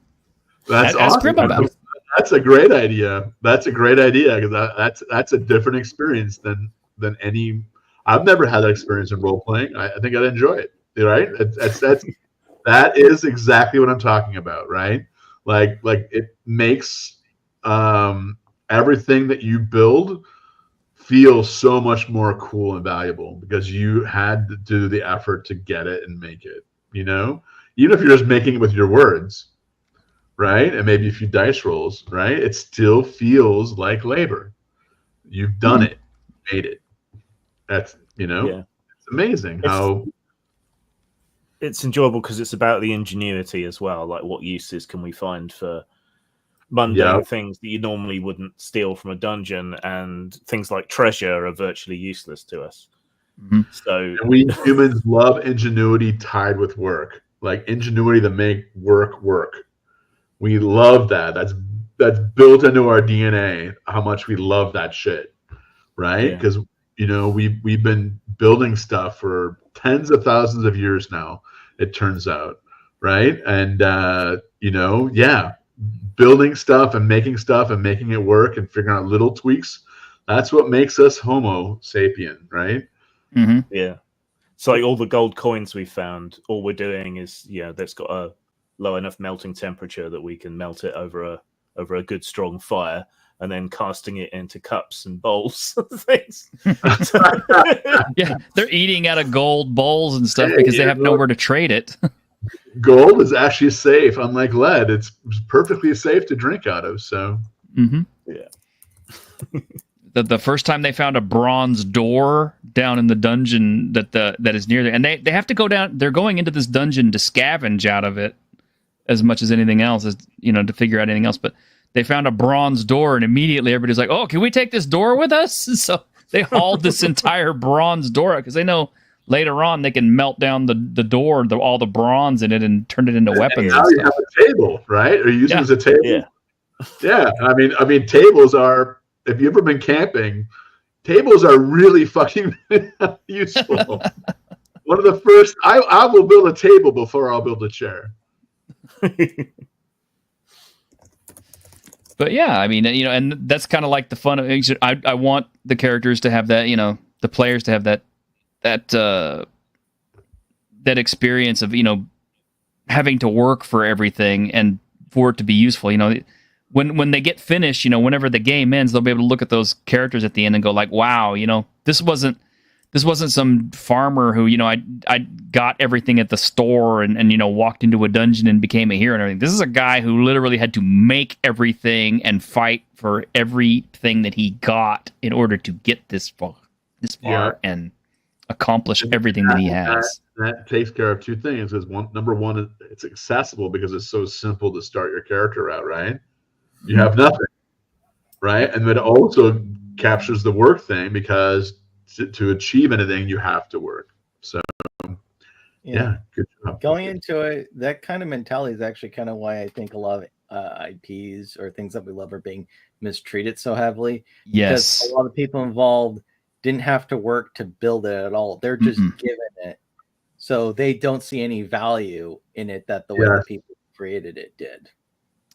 That's awesome. Ask Grim about it. That's a great idea. That's a great idea because that's a different experience than any. I've never had that experience in role playing. I think I'd enjoy it. Right? That is exactly what I'm talking about. Right? Like it makes everything that you build feel so much more cool and valuable because you had to do the effort to get it and make it. You know, even if you're just making it with your words. Right, and maybe a few dice rolls, right? It still feels like labor. You've done it, made it. That's it's amazing how it's enjoyable because it's about the ingenuity as well. Like, what uses can we find for mundane things that you normally wouldn't steal from a dungeon, and things like treasure are virtually useless to us. So and we humans love ingenuity tied with work, like ingenuity to make work work. We love that. That's built into our DNA. How much we love that shit, right? Because we've been building stuff for tens of thousands of years now. It turns out, right? And building stuff and making it work and figuring out little tweaks. That's what makes us Homo sapien, right? Mm-hmm. Yeah. So like all the gold coins we found, all we're doing is that's got a low enough melting temperature that we can melt it over a good strong fire, and then casting it into cups and bowls and things. Yeah, they're eating out of gold bowls and stuff because they have nowhere to trade it. Gold is actually safe, unlike lead. It's perfectly safe to drink out of. So, The first time they found a bronze door down in the dungeon that is near there, and they have to go down. They're going into this dungeon to scavenge out of it as much as anything else, as to figure out anything else. But they found a bronze door, and immediately everybody's like, "Oh, can we take this door with us?" So they hauled this entire bronze door out because they know later on they can melt down the door, all the bronze in it, and turn it into weapons. Now you have a table, right? Or use it as a table. Yeah. I mean, tables are. If you've ever been camping, tables are really fucking useful. One of the first, I will build a table before I'll build a chair. But yeah, I mean, and that's kind of like the fun of it. I want the characters to have that, the players to have that experience of, having to work for everything and for it to be useful. When they get finished, whenever the game ends, they'll be able to look at those characters at the end and go like, wow, this wasn't some farmer who, I got everything at the store and walked into a dungeon and became a hero and everything. This is a guy who literally had to make everything and fight for everything that he got in order to get this far and accomplish everything that he has. That takes care of two things. Is number one, it's accessible because it's so simple to start your character out, right? You have nothing, right? And then it also captures the work thing because to achieve anything, you have to work. So, yeah, good job. Going into it, that kind of mentality is actually kind of why I think a lot of IPs or things that we love are being mistreated so heavily. Yes. Because a lot of people involved didn't have to work to build it at all. They're just given it. So they don't see any value in it that the way the people who created it did.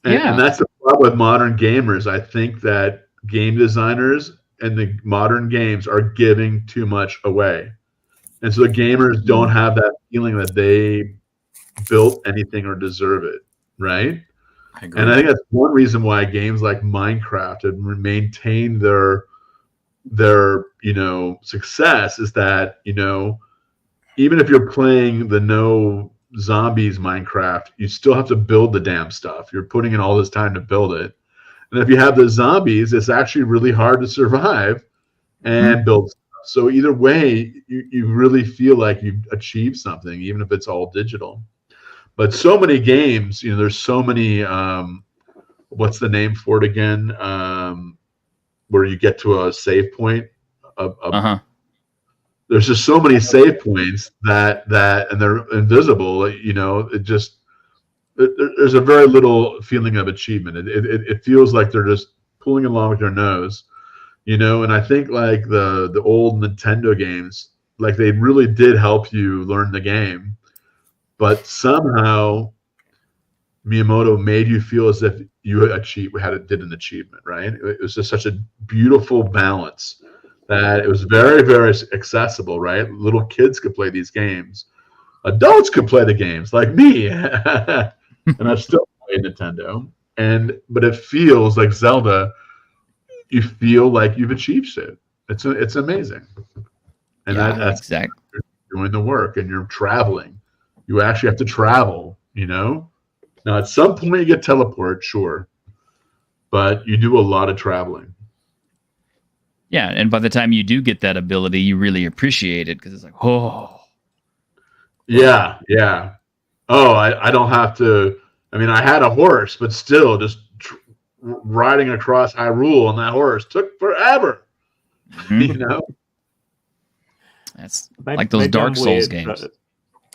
And that's the problem with modern gamers. I think that game designers and the modern games are giving too much away. And so the gamers don't have that feeling that they built anything or deserve it, right? I agree. And I think that's one reason why games like Minecraft have maintained their success is that, even if you're playing the no zombies Minecraft, you still have to build the damn stuff. You're putting in all this time to build it. And if you have the zombies, it's actually really hard to survive and build stuff. So either way, you really feel like you've achieved something, even if it's all digital. But so many games, there's so many, what's the name for it again? Where you get to a save point. There's just so many save points that and they're invisible. There's a very little feeling of achievement. It feels like they're just pulling along with their nose, And I think like the old Nintendo games, like they really did help you learn the game, but somehow Miyamoto made you feel as if you did an achievement, right? It was just such a beautiful balance that it was very, very accessible, right? Little kids could play these games. Adults could play the games like me. And I still play Nintendo. But it feels like Zelda, you feel like you've achieved it. It's amazing. And that's exactly. You're doing the work and you're traveling. You actually have to travel, you know? Now, at some point, you get teleport, sure, but you do a lot of traveling. Yeah, and by the time you do get that ability, you really appreciate it because it's like, oh. Yeah. Oh, I don't have to. I mean, I had a horse, but still, just riding across Hyrule on that horse took forever. Mm-hmm. You know? That's like those Dark Souls games.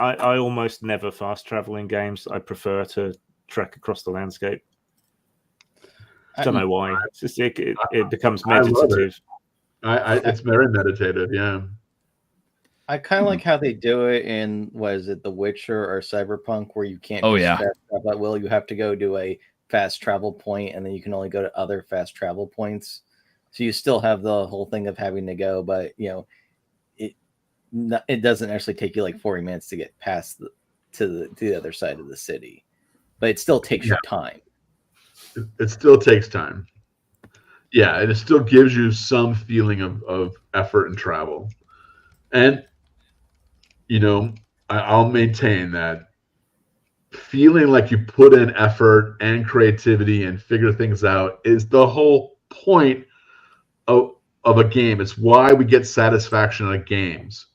I almost never fast travel in games. I prefer to trek across the landscape. I don't know why. It's just, it becomes meditative. It's very meditative, yeah. I kind of like how they do it in, what is it, The Witcher or Cyberpunk, where you can't fast travel at will. You have to go to a fast travel point, and then you can only go to other fast travel points. So you still have the whole thing of having to go, but it doesn't actually take you like 40 minutes to get past to the other side of the city, but it still takes your time. It still takes time. Yeah, and it still gives you some feeling of effort and travel. And, I'll maintain that feeling like you put in effort and creativity and figure things out is the whole point of a game. It's why we get satisfaction out of games.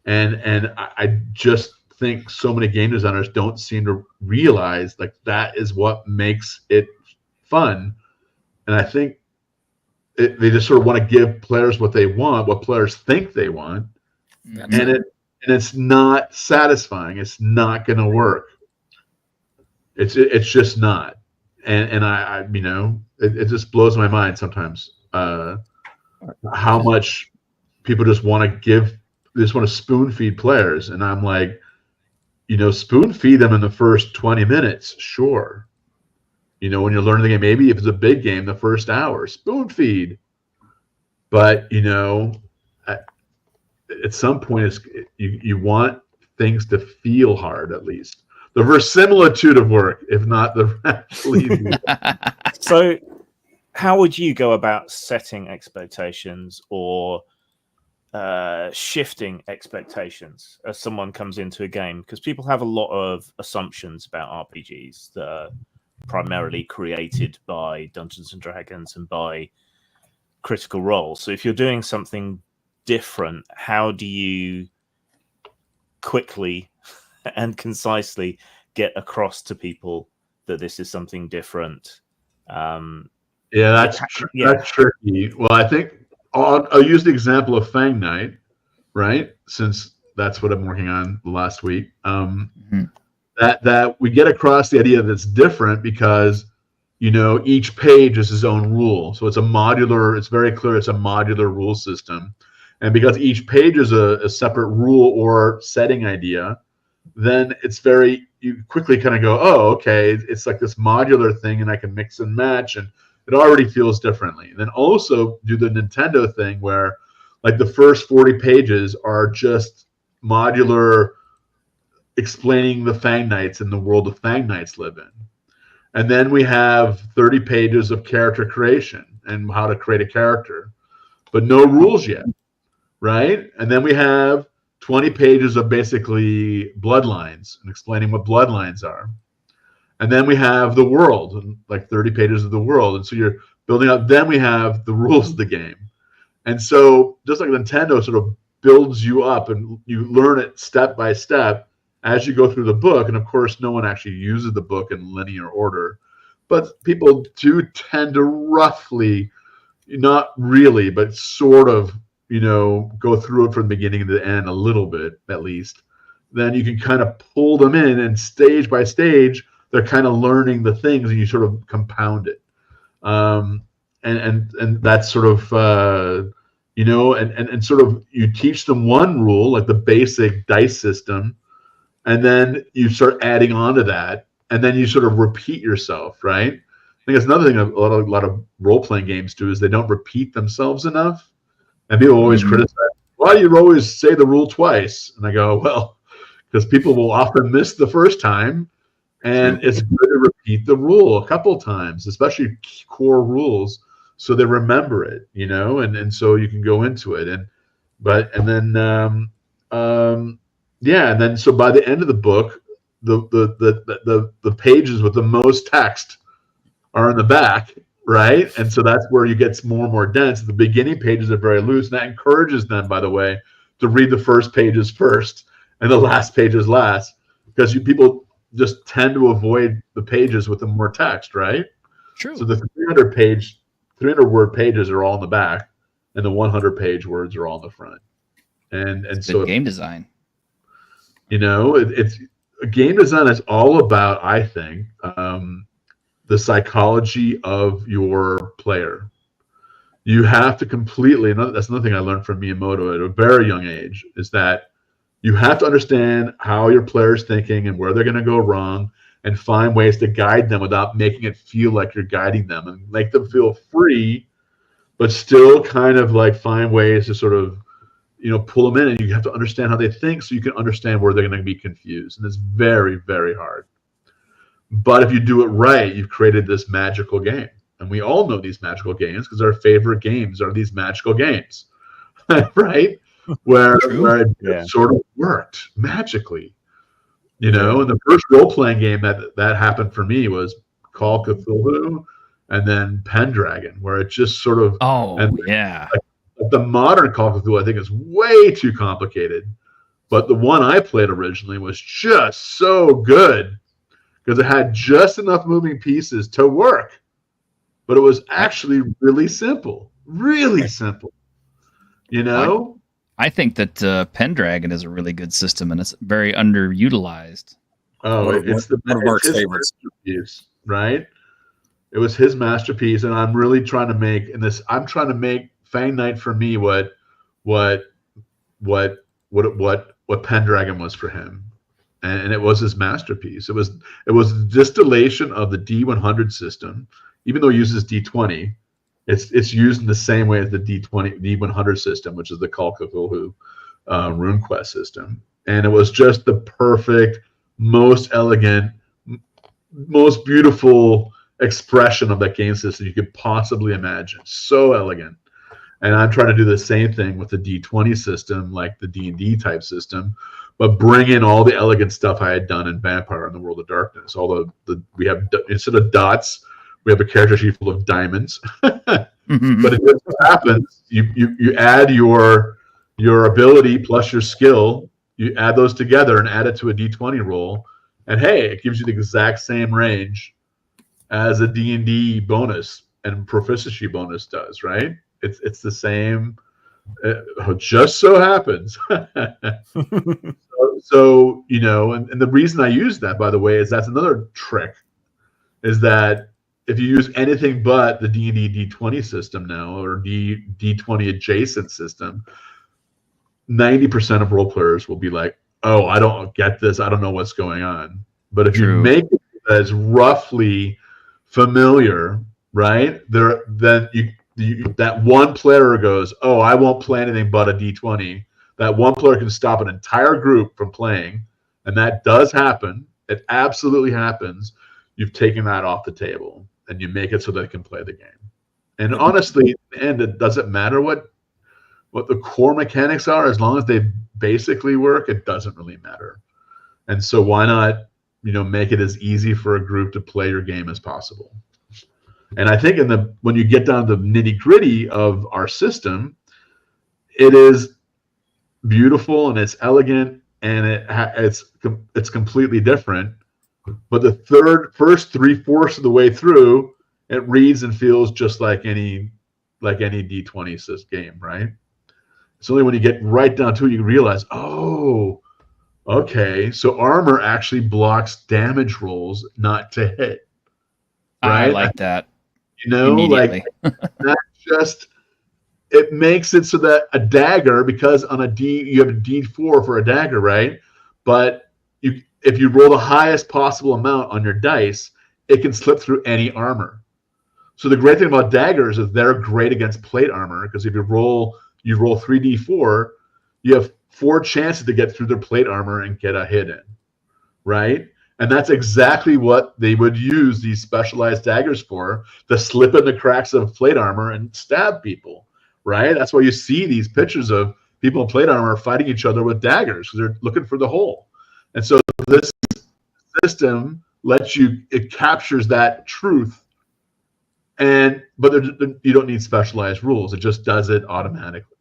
And I just think so many game designers don't seem to realize like that is what makes it fun. And I think they just sort of want to give players what they want, what players think they want. And it's not satisfying. It's not going to work. It's just not. And I it just blows my mind sometimes how much people just want to spoon feed players. And I'm like, spoon feed them in the first 20 minutes, sure. When you're learning the game, maybe if it's a big game, the first hour, spoon feed. But, at some point, you want things to feel hard, at least. The verisimilitude of work, if not the actually. So, how would you go about setting expectations or shifting expectations as someone comes into a game? Because people have a lot of assumptions about RPGs that are primarily created by Dungeons and Dragons and by Critical Role. So if you're doing something different, how do you quickly and concisely get across to people that this is something different? That's tricky. Well, I think I'll use the example of Fang Night, right? Since that's what I'm working on last week. That we get across the idea that it's different because each page is its own rule. So it's very clear it's a modular rule system. And because each page is a separate rule or setting idea, then you quickly kind of go, oh, okay, it's like this modular thing and I can mix and match, and it already feels differently. And then also do the Nintendo thing where like the first 40 pages are just modular explaining the Fang Knights and the world the Fang Knights live in. And then we have 30 pages of character creation and how to create a character, but no rules yet, right? And then we have 20 pages of basically bloodlines and explaining what bloodlines are. And then we have the world, and like 30 pages of the world. And so you're building up. Then we have the rules of the game. And so just like Nintendo sort of builds you up and you learn it step by step as you go through the book. And of course, no one actually uses the book in linear order, but people do tend to roughly, not really, but sort of, go through it from the beginning to the end a little bit, at least. Then you can kind of pull them in, and stage by stage, they're kind of learning the things, and you sort of compound it. And that's sort of, and sort of you teach them one rule, like the basic dice system, and then you start adding on to that and then you sort of repeat yourself, right? I think that's another thing a lot of role-playing games do is they don't repeat themselves enough. And people always criticize, why do you always say the rule twice? And I go, well, because people will often miss the first time, and it's good to repeat the rule a couple times, especially core rules, so they remember it, and so you can go into it. And then so by the end of the book, the pages with the most text are in the back, right? And so that's where you get more and more dense. The beginning pages are very loose, and that encourages them, by the way, to read the first pages first and the last pages last, because people just tend to avoid the pages with the more text, right? True. So the 300-word pages are all in the back, and the 100-page words are all in the front. And so game design. It's game design is all about, I think, the psychology of your player. You have to completely, and that's another thing I learned from Miyamoto at a very young age, is that you have to understand how your player's thinking and where they're going to go wrong, and find ways to guide them without making it feel like you're guiding them, and make them feel free, but still kind of like find ways to sort of, pull them in. And you have to understand how they think so you can understand where they're going to be confused. And it's very, very hard. But if you do it right, you've created this magical game. And we all know these magical games because our favorite games are these magical games, right? Where it sort of worked magically, And the first role-playing game that happened for me was Call of Cthulhu, and then Pendragon, where it just sort of the modern Call of Cthulhu I think is way too complicated, but the one I played originally was just so good because it had just enough moving pieces to work, but it was actually really simple. I think that Pendragon is a really good system, and it's very underutilized. Oh, it's one of Mark's favorites, right? It was his masterpiece, and I'm really trying to make Fang Night for me what Pendragon was for him, and it was his masterpiece. It was the distillation of the D100 system, even though it uses D20. It's used in the same way as the D100 system, which is the Call of Cthulhu RuneQuest system. And it was just the perfect, most elegant, most beautiful expression of that game system you could possibly imagine. So elegant. And I'm trying to do the same thing with the D20 system, like the D&D type system, but bring in all the elegant stuff I had done in Vampire in the World of Darkness. We have, instead of dots, we have a character sheet full of diamonds. But it just happens. You add your ability plus your skill. You add those together and add it to a D20 roll, and hey, it gives you the exact same range as a D&D bonus and proficiency bonus does. Right? It's the same. It just so happens. So and the reason I use that, by the way, is that's another trick. Is that if you use anything but the D&D D20 system now, or D20 adjacent system, 90% of role players will be like, oh, I don't get this. I don't know what's going on. But if you make it as roughly familiar, right, then that one player goes, oh, I won't play anything but a D20. That one player can stop an entire group from playing, and that does happen. It absolutely happens. You've taken that off the table, and you make it so they can play the game. And honestly, in the end, it doesn't matter what the core mechanics are, as long as they basically work, it doesn't really matter. And so why not, make it as easy for a group to play your game as possible. And I think when you get down to the nitty-gritty of our system, it is beautiful and it's elegant and it's completely different. But the first 3/4 of the way through, it reads and feels just like any D20 game, right? It's only when you get right down to it you realize, oh, okay, so armor actually blocks damage rolls, not to hit. Right? I like that. Like not just it makes it so that a dagger, because on a D you have a D4 for a dagger, right? But if you roll the highest possible amount on your dice, it can slip through any armor. So the great thing about daggers is they're great against plate armor, because if you roll 3d4, you have 4 chances to get through their plate armor and get a hit in, right? And that's exactly what they would use these specialized daggers for, to slip in the cracks of plate armor and stab people, right? That's why you see these pictures of people in plate armor fighting each other with daggers, because they're looking for the hole. And so this system it captures that truth, but you don't need specialized rules. It just does it automatically,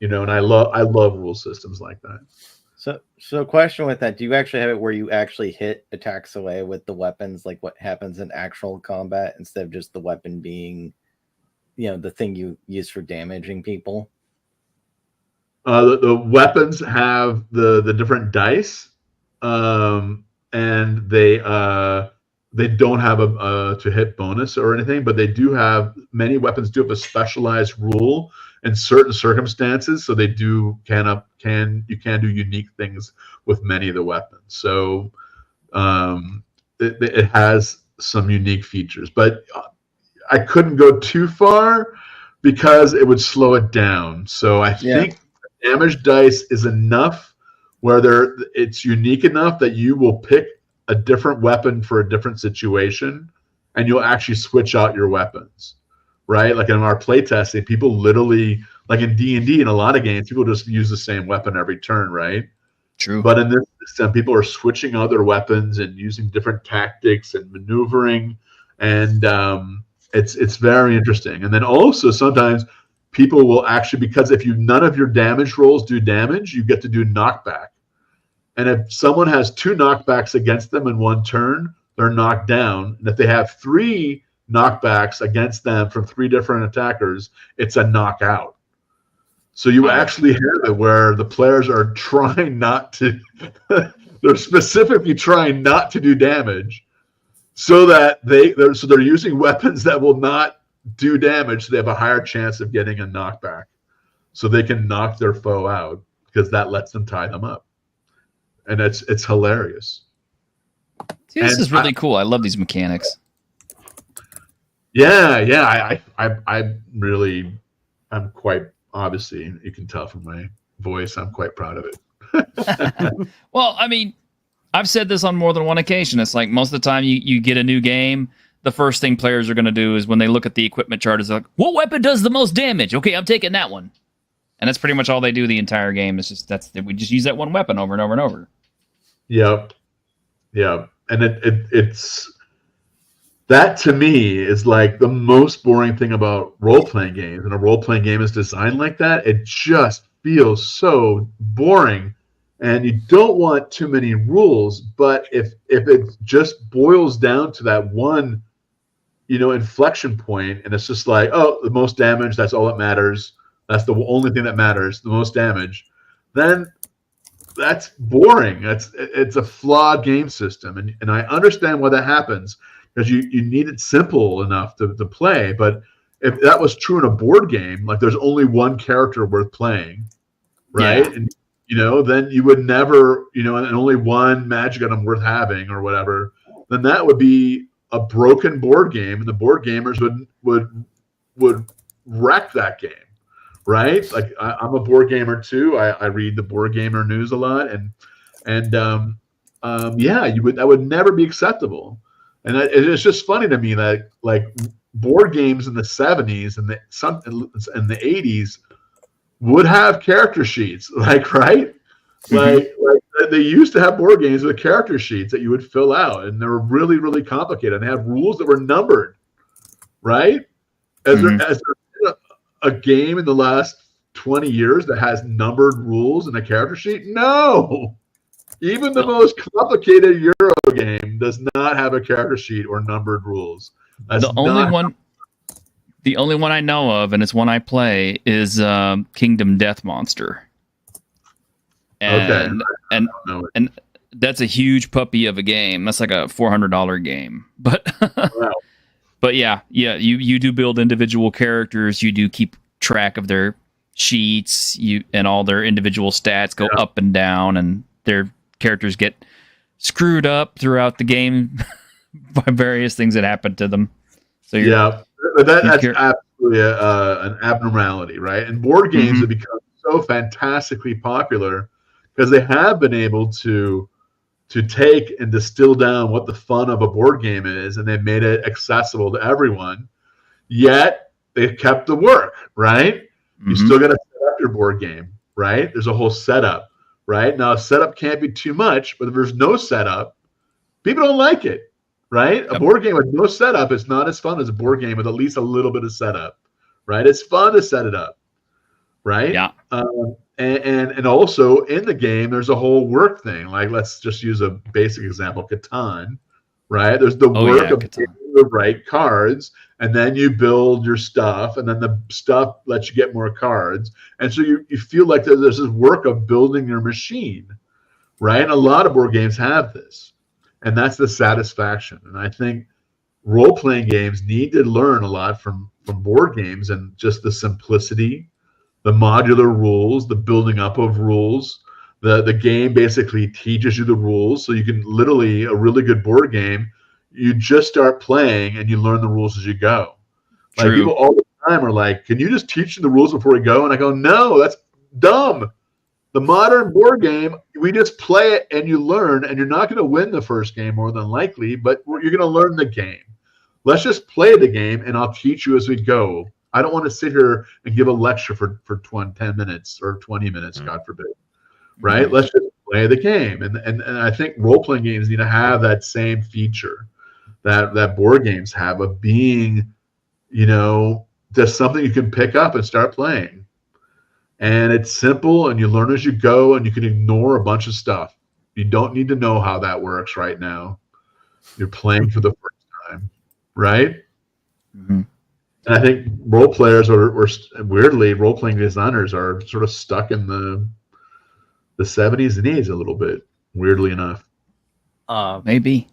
and I love rule systems like that. So question with that, do you actually have it where you actually hit attacks away with the weapons, like what happens in actual combat, instead of just the weapon being, the thing you use for damaging people? The weapons have the different dice, and they don't have a to hit bonus or anything, but many weapons do have a specialized rule in certain circumstances, so they can do unique things with many of the weapons. So it has some unique features, but I couldn't go too far because it would slow it down. So I think damage dice is enough where it's unique enough that you will pick a different weapon for a different situation, and you'll actually switch out your weapons, right? Like in our playtesting, people literally, like in D&D, in a lot of games, people just use the same weapon every turn, right? True. But in this system, people are switching out their weapons and using different tactics and maneuvering, and it's very interesting. And then also sometimes people will actually, because if none of your damage rolls do damage, you get to do knockback. And if someone has 2 knockbacks against them in one turn, they're knocked down. And if they have 3 knockbacks against them from 3 different attackers, it's a knockout. So you actually have it where the players are trying not to, they're specifically trying not to do damage, so that they're using weapons that will not do damage, so they have a higher chance of getting a knockback, so they can knock their foe out, because that lets them tie them up. And it's hilarious. See, this is really cool. I love these mechanics. Yeah. I'm quite, obviously, you can tell from my voice, I'm quite proud of it. Well, I mean, I've said this on more than one occasion. It's like most of the time you get a new game, the first thing players are going to do is when they look at the equipment chart is like, what weapon does the most damage? Okay, I'm taking that one. And that's pretty much all they do the entire game. It's just we just use that one weapon over and over and over. Yep. And it's that, to me, is like the most boring thing about role-playing games. And a role-playing game is designed like that, it just feels so boring. And you don't want too many rules, but if it just boils down to that one, inflection point, and it's just like, oh, the most damage, that's all that matters. That's the only thing that matters, the most damage. Then that's boring. It's a flawed game system, and I understand why that happens, because you need it simple enough to play. But if that was true in a board game, like there's only one character worth playing, right? Yeah. And then you would never, and only one magic item worth having or whatever. Then that would be a broken board game, and the board gamers would wreck that game. Right, like I'm a board gamer too. I read the Board Gamer News a lot, and that would never be acceptable. And it's just funny to me that like board games in the 70s and the 80s would have character sheets, like right, like they used to have board games with character sheets that you would fill out, and they were really, really complicated. And they have rules that were numbered, right? As there a game in the last 20 years that has numbered rules in a character sheet? No. Even the most complicated Euro game does not have a character sheet or numbered rules. The only one I know of, and it's one I play, is Kingdom Death Monster. And that's a huge puppy of a game. That's like a $400 game. But wow. But yeah, you do build individual characters. You do keep track of their sheets. And all their individual stats go up and down, and their characters get screwed up throughout the game by various things that happened to them. So that's absolutely an abnormality, right? And board games have become so fantastically popular because they have been able to take and distill down what the fun of a board game is, and they made it accessible to everyone. Yet they kept the work, right? You still got to set up your board game, right? There's a whole setup, right? Now, setup can't be too much, but if there's no setup, people don't like it, right? A board game with no setup is not as fun as a board game with at least a little bit of setup, right? It's fun to set it up, right? Yeah. And also in the game, there's a whole work thing. Like, let's just use a basic example, Catan, right? There's the work of getting the right cards, and then you build your stuff, and then the stuff lets you get more cards. And so you feel like there's this work of building your machine, right? And a lot of board games have this, and that's the satisfaction. And I think role-playing games need to learn a lot from board games, and just the simplicity, the modular rules, the building up of rules. The game basically teaches you the rules, so you can literally, a really good board game, you just start playing and you learn the rules as you go. Like, people all the time are like, can you just teach me the rules before we go? And I go, no, that's dumb. The modern board game, we just play it and you learn, and you're not going to win the first game more than likely, but you're going to learn the game. Let's just play the game and I'll teach you as we go. I don't want to sit here and give a lecture for 10 minutes or 20 minutes, God forbid. Right? Let's just play the game. And I think role-playing games need to have that same feature that board games have, of being, just something you can pick up and start playing. And it's simple, and you learn as you go, and you can ignore a bunch of stuff. You don't need to know how that works right now. You're playing for the first time, right? And I think role players or weirdly, role-playing designers are sort of stuck in the 70s and 80s a little bit, weirdly enough. Maybe.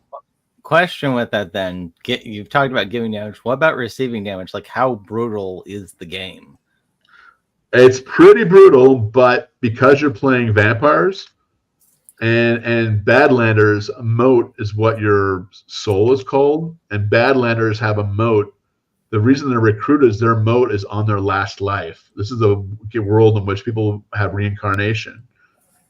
Question with that then. You've talked about giving damage. What about receiving damage? Like, how brutal is the game? It's pretty brutal, but because you're playing vampires and Badlanders, a moat is what your soul is called, and Badlanders have a moat. The reason they're recruited is their moat is on their last life. This is a world in which people have reincarnation.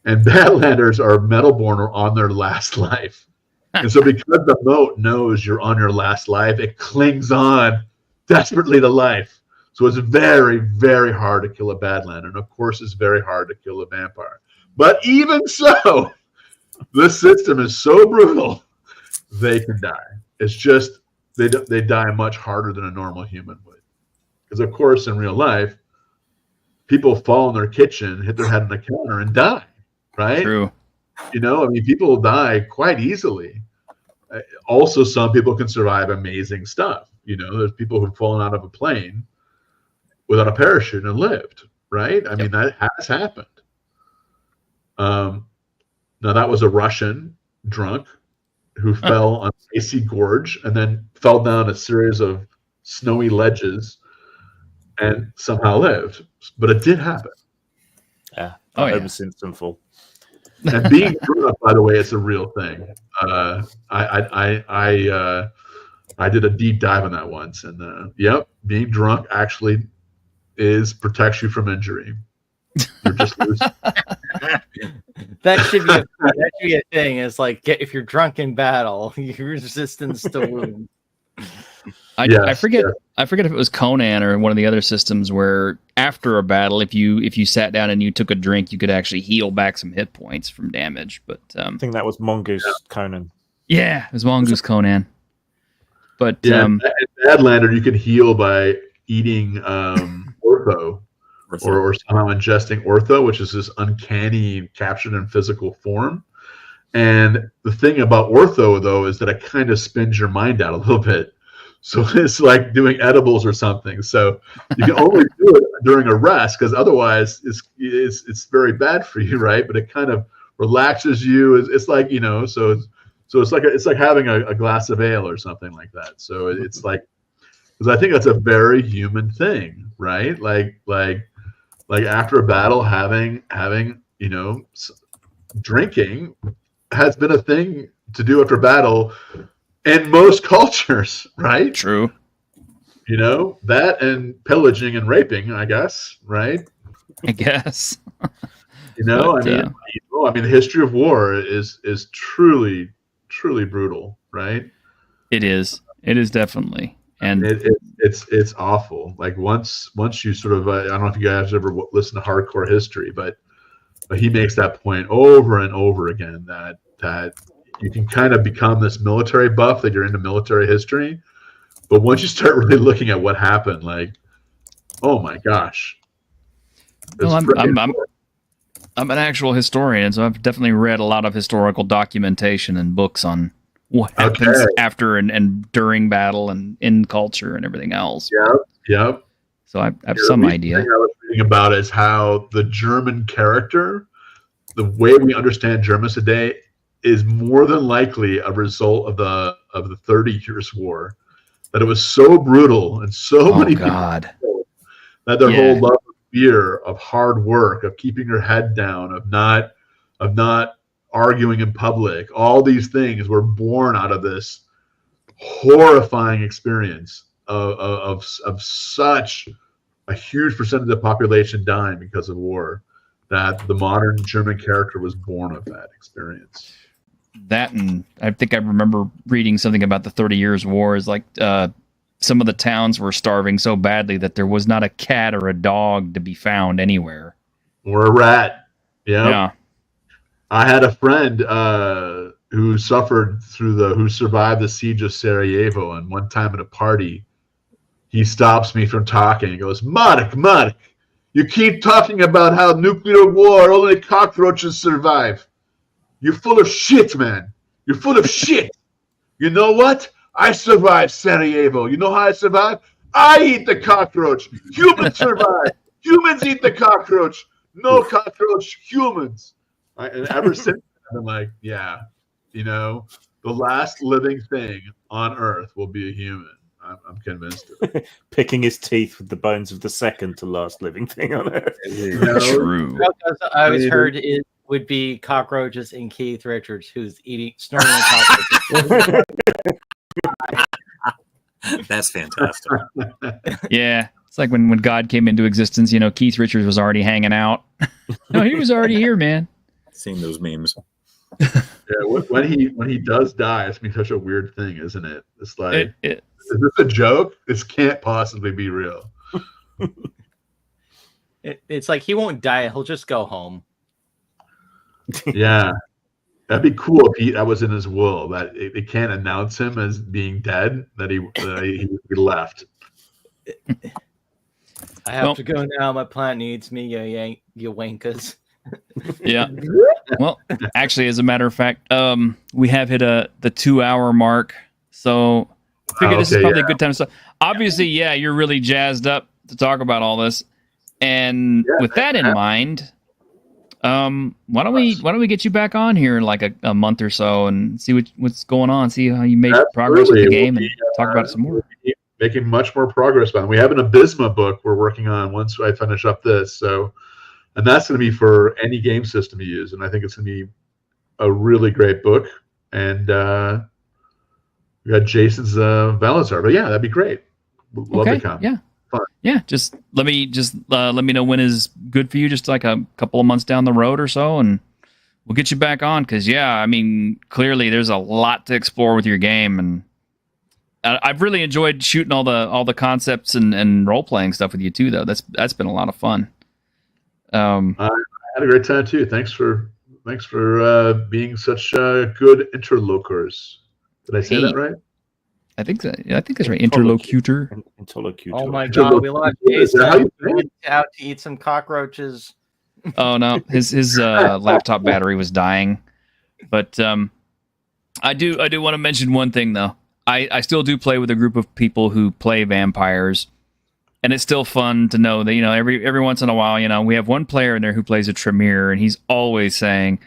And Badlanders are Metalborn or on their last life. And so because the moat knows you're on your last life, it clings on desperately to life. So it's very, very hard to kill a Badlander. And of course, it's very hard to kill a vampire. But even so, this system is so brutal, they can die. It's just they die much harder than a normal human would. Because of course, in real life, people fall in their kitchen, hit their head on the counter, and die. Right? True. People die quite easily. Also, some people can survive amazing stuff. There's people who've fallen out of a plane without a parachute and lived. Right? I mean, that has happened. Now, that was a Russian drunk who fell on Icy Gorge and then fell down a series of snowy ledges and somehow lived. But it did happen. Yeah. Homer Simpson full. And being drunk, by the way, it's a real thing. I did a deep dive on that once, and being drunk actually protects you from injury. You're just losing. That should be a thing. It's like, if you're drunk in battle, your resistance to wound. I forget if it was Conan or one of the other systems where after a battle, if you sat down and you took a drink, you could actually heal back some hit points from damage. But I think that was Mongoose Conan. Yeah, it was Mongoose Conan. But in Badlander, you can heal by eating ortho or somehow ingesting ortho, which is this uncanny captured in physical form. And the thing about ortho, though, is that it kind of spins your mind out a little bit. So it's like doing edibles or something. So you can only do it during a rest, because otherwise it's very bad for you, right? But it kind of relaxes you. It's like, so it's like having a glass of ale or something like that. So it's like, because I think that's a very human thing, right? Like after a battle, having drinking has been a thing to do after battle in most cultures, right? True. You know, that and pillaging and raping, I guess, right? I guess. You know, But, I mean, the history of war is truly, truly brutal, right? it is. It is definitely. And It's awful. Like once you sort of, I don't know if you guys ever listen to Hardcore History, but he makes that point over and over again that you can kind of become this military buff, that you're into military history, but once you start really looking at what happened, like, oh my gosh. well, I'm an actual historian, so I've definitely read a lot of historical documentation and books on what happens after and during battle and in culture and everything else. Yep. So I have some idea. The thing I was reading about is how the German character, the way we understand Germans today, is more than likely a result of the 30 Years' War. That it was so brutal and so many people killed, that their whole love of fear, of hard work, of keeping your head down, of not arguing in public, all these things were born out of this horrifying experience of such a huge percentage of the population dying because of war, that the modern German character was born of that experience. That, and I think I remember reading something about the 30 Years' War, is like some of the towns were starving so badly that there was not a cat or a dog to be found anywhere. Or a rat. Yeah. I had a friend who survived the siege of Sarajevo, and one time at a party, he stops me from talking and goes, Mark, you keep talking about how nuclear war, only cockroaches survive. You're full of shit, man. You're full of shit. You know what? I survived Sarajevo. You know how I survived? I eat the cockroach. Humans survive. Humans eat the cockroach. No cockroach, humans. And ever since then, I'm like, yeah, the last living thing on Earth will be a human. I'm convinced of it. Picking his teeth with the bones of the second to last living thing on Earth. True. I always heard it would be cockroaches and Keith Richards, who's snorting cockroaches. That's fantastic. Yeah. It's like when God came into existence, Keith Richards was already hanging out. No, he was already here, man. Seen those memes. Yeah, when he does die, it's gonna be such a weird thing, isn't it? It's like, is this a joke? This can't possibly be real. It's like he won't die; he'll just go home. Yeah, that'd be cool if that was in his will, that they can't announce him as being dead, that he left. I have to go now. My plant needs me. You wankers. Yeah. Well, actually, as a matter of fact, we have hit the 2-hour mark, so I figured this is probably a good time to start. Obviously, you're really jazzed up to talk about all this, and with that in mind, why don't we get you back on here in like a month or so and see what's going on, see how you made progress with the game, and talk about it some more. Making much more progress on it. We have an Abysma book we're working on once I finish up this, and that's going to be for any game system you use, and I think it's going to be a really great book. And we got Jason's Valazar, but that'd be great. Love to come. Yeah. Fun. Yeah, just let me know when is good for you, just like a couple of months down the road or so, and we'll get you back on, because clearly there's a lot to explore with your game, and I've really enjoyed shooting all the concepts and role playing stuff with you too, though. That's been a lot of fun. I had a great time too. Thanks for being such good interlocutors. Did I say that right? I think that. I think that's right. Interlocutor. Oh my God, we lost Jason. We went out to eat some cockroaches. Oh no, his laptop battery was dying. But I do want to mention one thing though. I still do play with a group of people who play vampires, and it's still fun to know that every once in a while we have one player in there who plays a Tremere, and he's always saying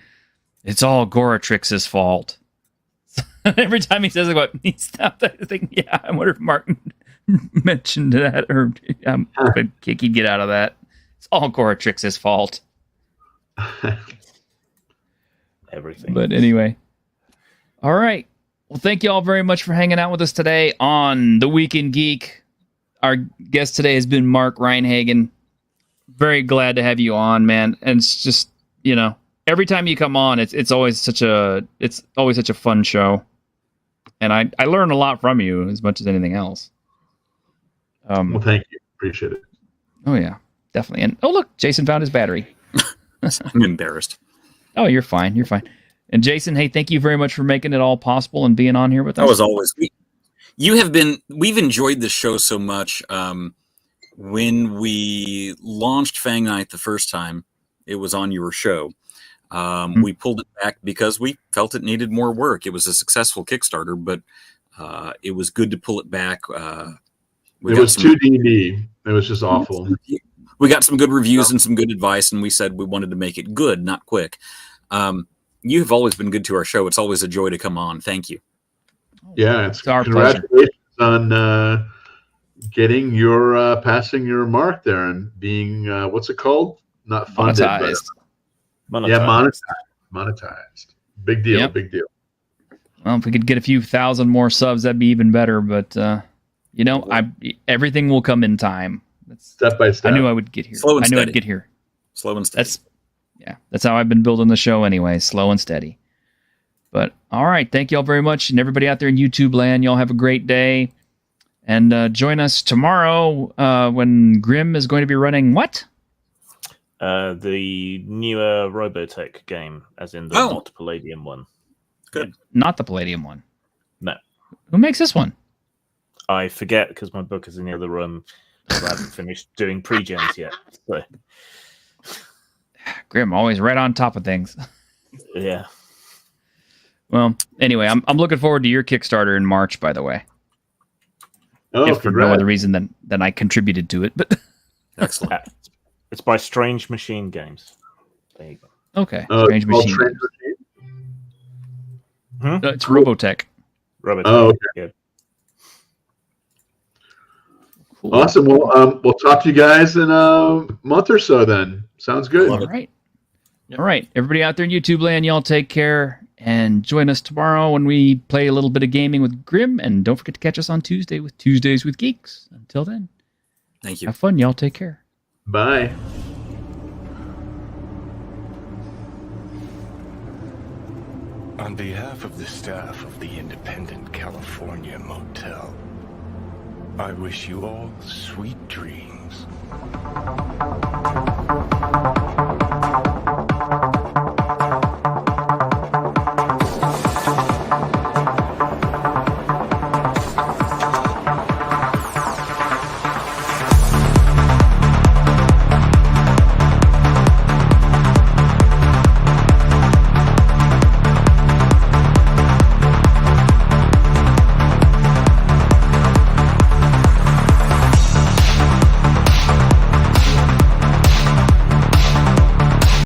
it's all Goratrix's fault. Every time he says it, he stopped. I think, I wonder if Martin mentioned that, or but he could get out of that. It's all Goratrix's fault. everything. But anyway. All right. Well, thank you all very much for hanging out with us today on The Week in Geek. Our guest today has been Mark Rein-Hagen. Very glad to have you on, man. And it's just, every time you come on, it's always such a fun show. And I learn a lot from you as much as anything else. Well, thank you. Appreciate it. Oh, yeah, definitely. And look, Jason found his battery. I'm embarrassed. Oh, you're fine. You're fine. And Jason, hey, thank you very much for making it all possible and being on here with us. That was always. We've enjoyed this show so much. When we launched Fang Night the first time, it was on your show. We pulled it back because we felt it needed more work. It was a successful Kickstarter, but it was good to pull it back. It was too D&D. It was just awful. We got some good reviews and some good advice, and we said we wanted to make it good, not quick. You have always been good to our show. It's always a joy to come on. Thank you. Yeah, it's our congratulations on getting your passing your mark there and being what's it called? Not funded, monetized. But yeah, monetized. Big deal. Yep. Big deal. Well, if we could get a few thousand more subs, that'd be even better. But everything will come in time. Step by step. I knew I would get here. Slow and steady. I'd get here. Slow and steady. That's how I've been building the show anyway, slow and steady. But all right, thank you all very much. And everybody out there in YouTube land, y'all have a great day. And join us tomorrow when Grim is going to be running what? The newer Robotech game, as in the not Palladium one. Good. Not the Palladium one. No. Who makes this one? I forget because my book is in the other room. I haven't finished doing pre-gens yet. So. Grim, always right on top of things. Yeah. Well, anyway, I'm looking forward to your Kickstarter in March, by the way. Oh, if for no other reason than I contributed to it. But excellent. It's by Strange Machine Games. There you go. Okay. Strange Machine. It's Robotech. Robotech. Oh, okay. Yeah. Cool. Awesome. Well, we'll talk to you guys in a month or so then. Sounds good. All right. All right. Everybody out there in YouTube land, y'all take care. And join us tomorrow when we play a little bit of gaming with Grim. And don't forget to catch us on Tuesday with Tuesdays with Geeks. Until then. Thank you. Have fun, y'all. Take care. Bye. On behalf of the staff of the Independent California Motel, I wish you all sweet dreams.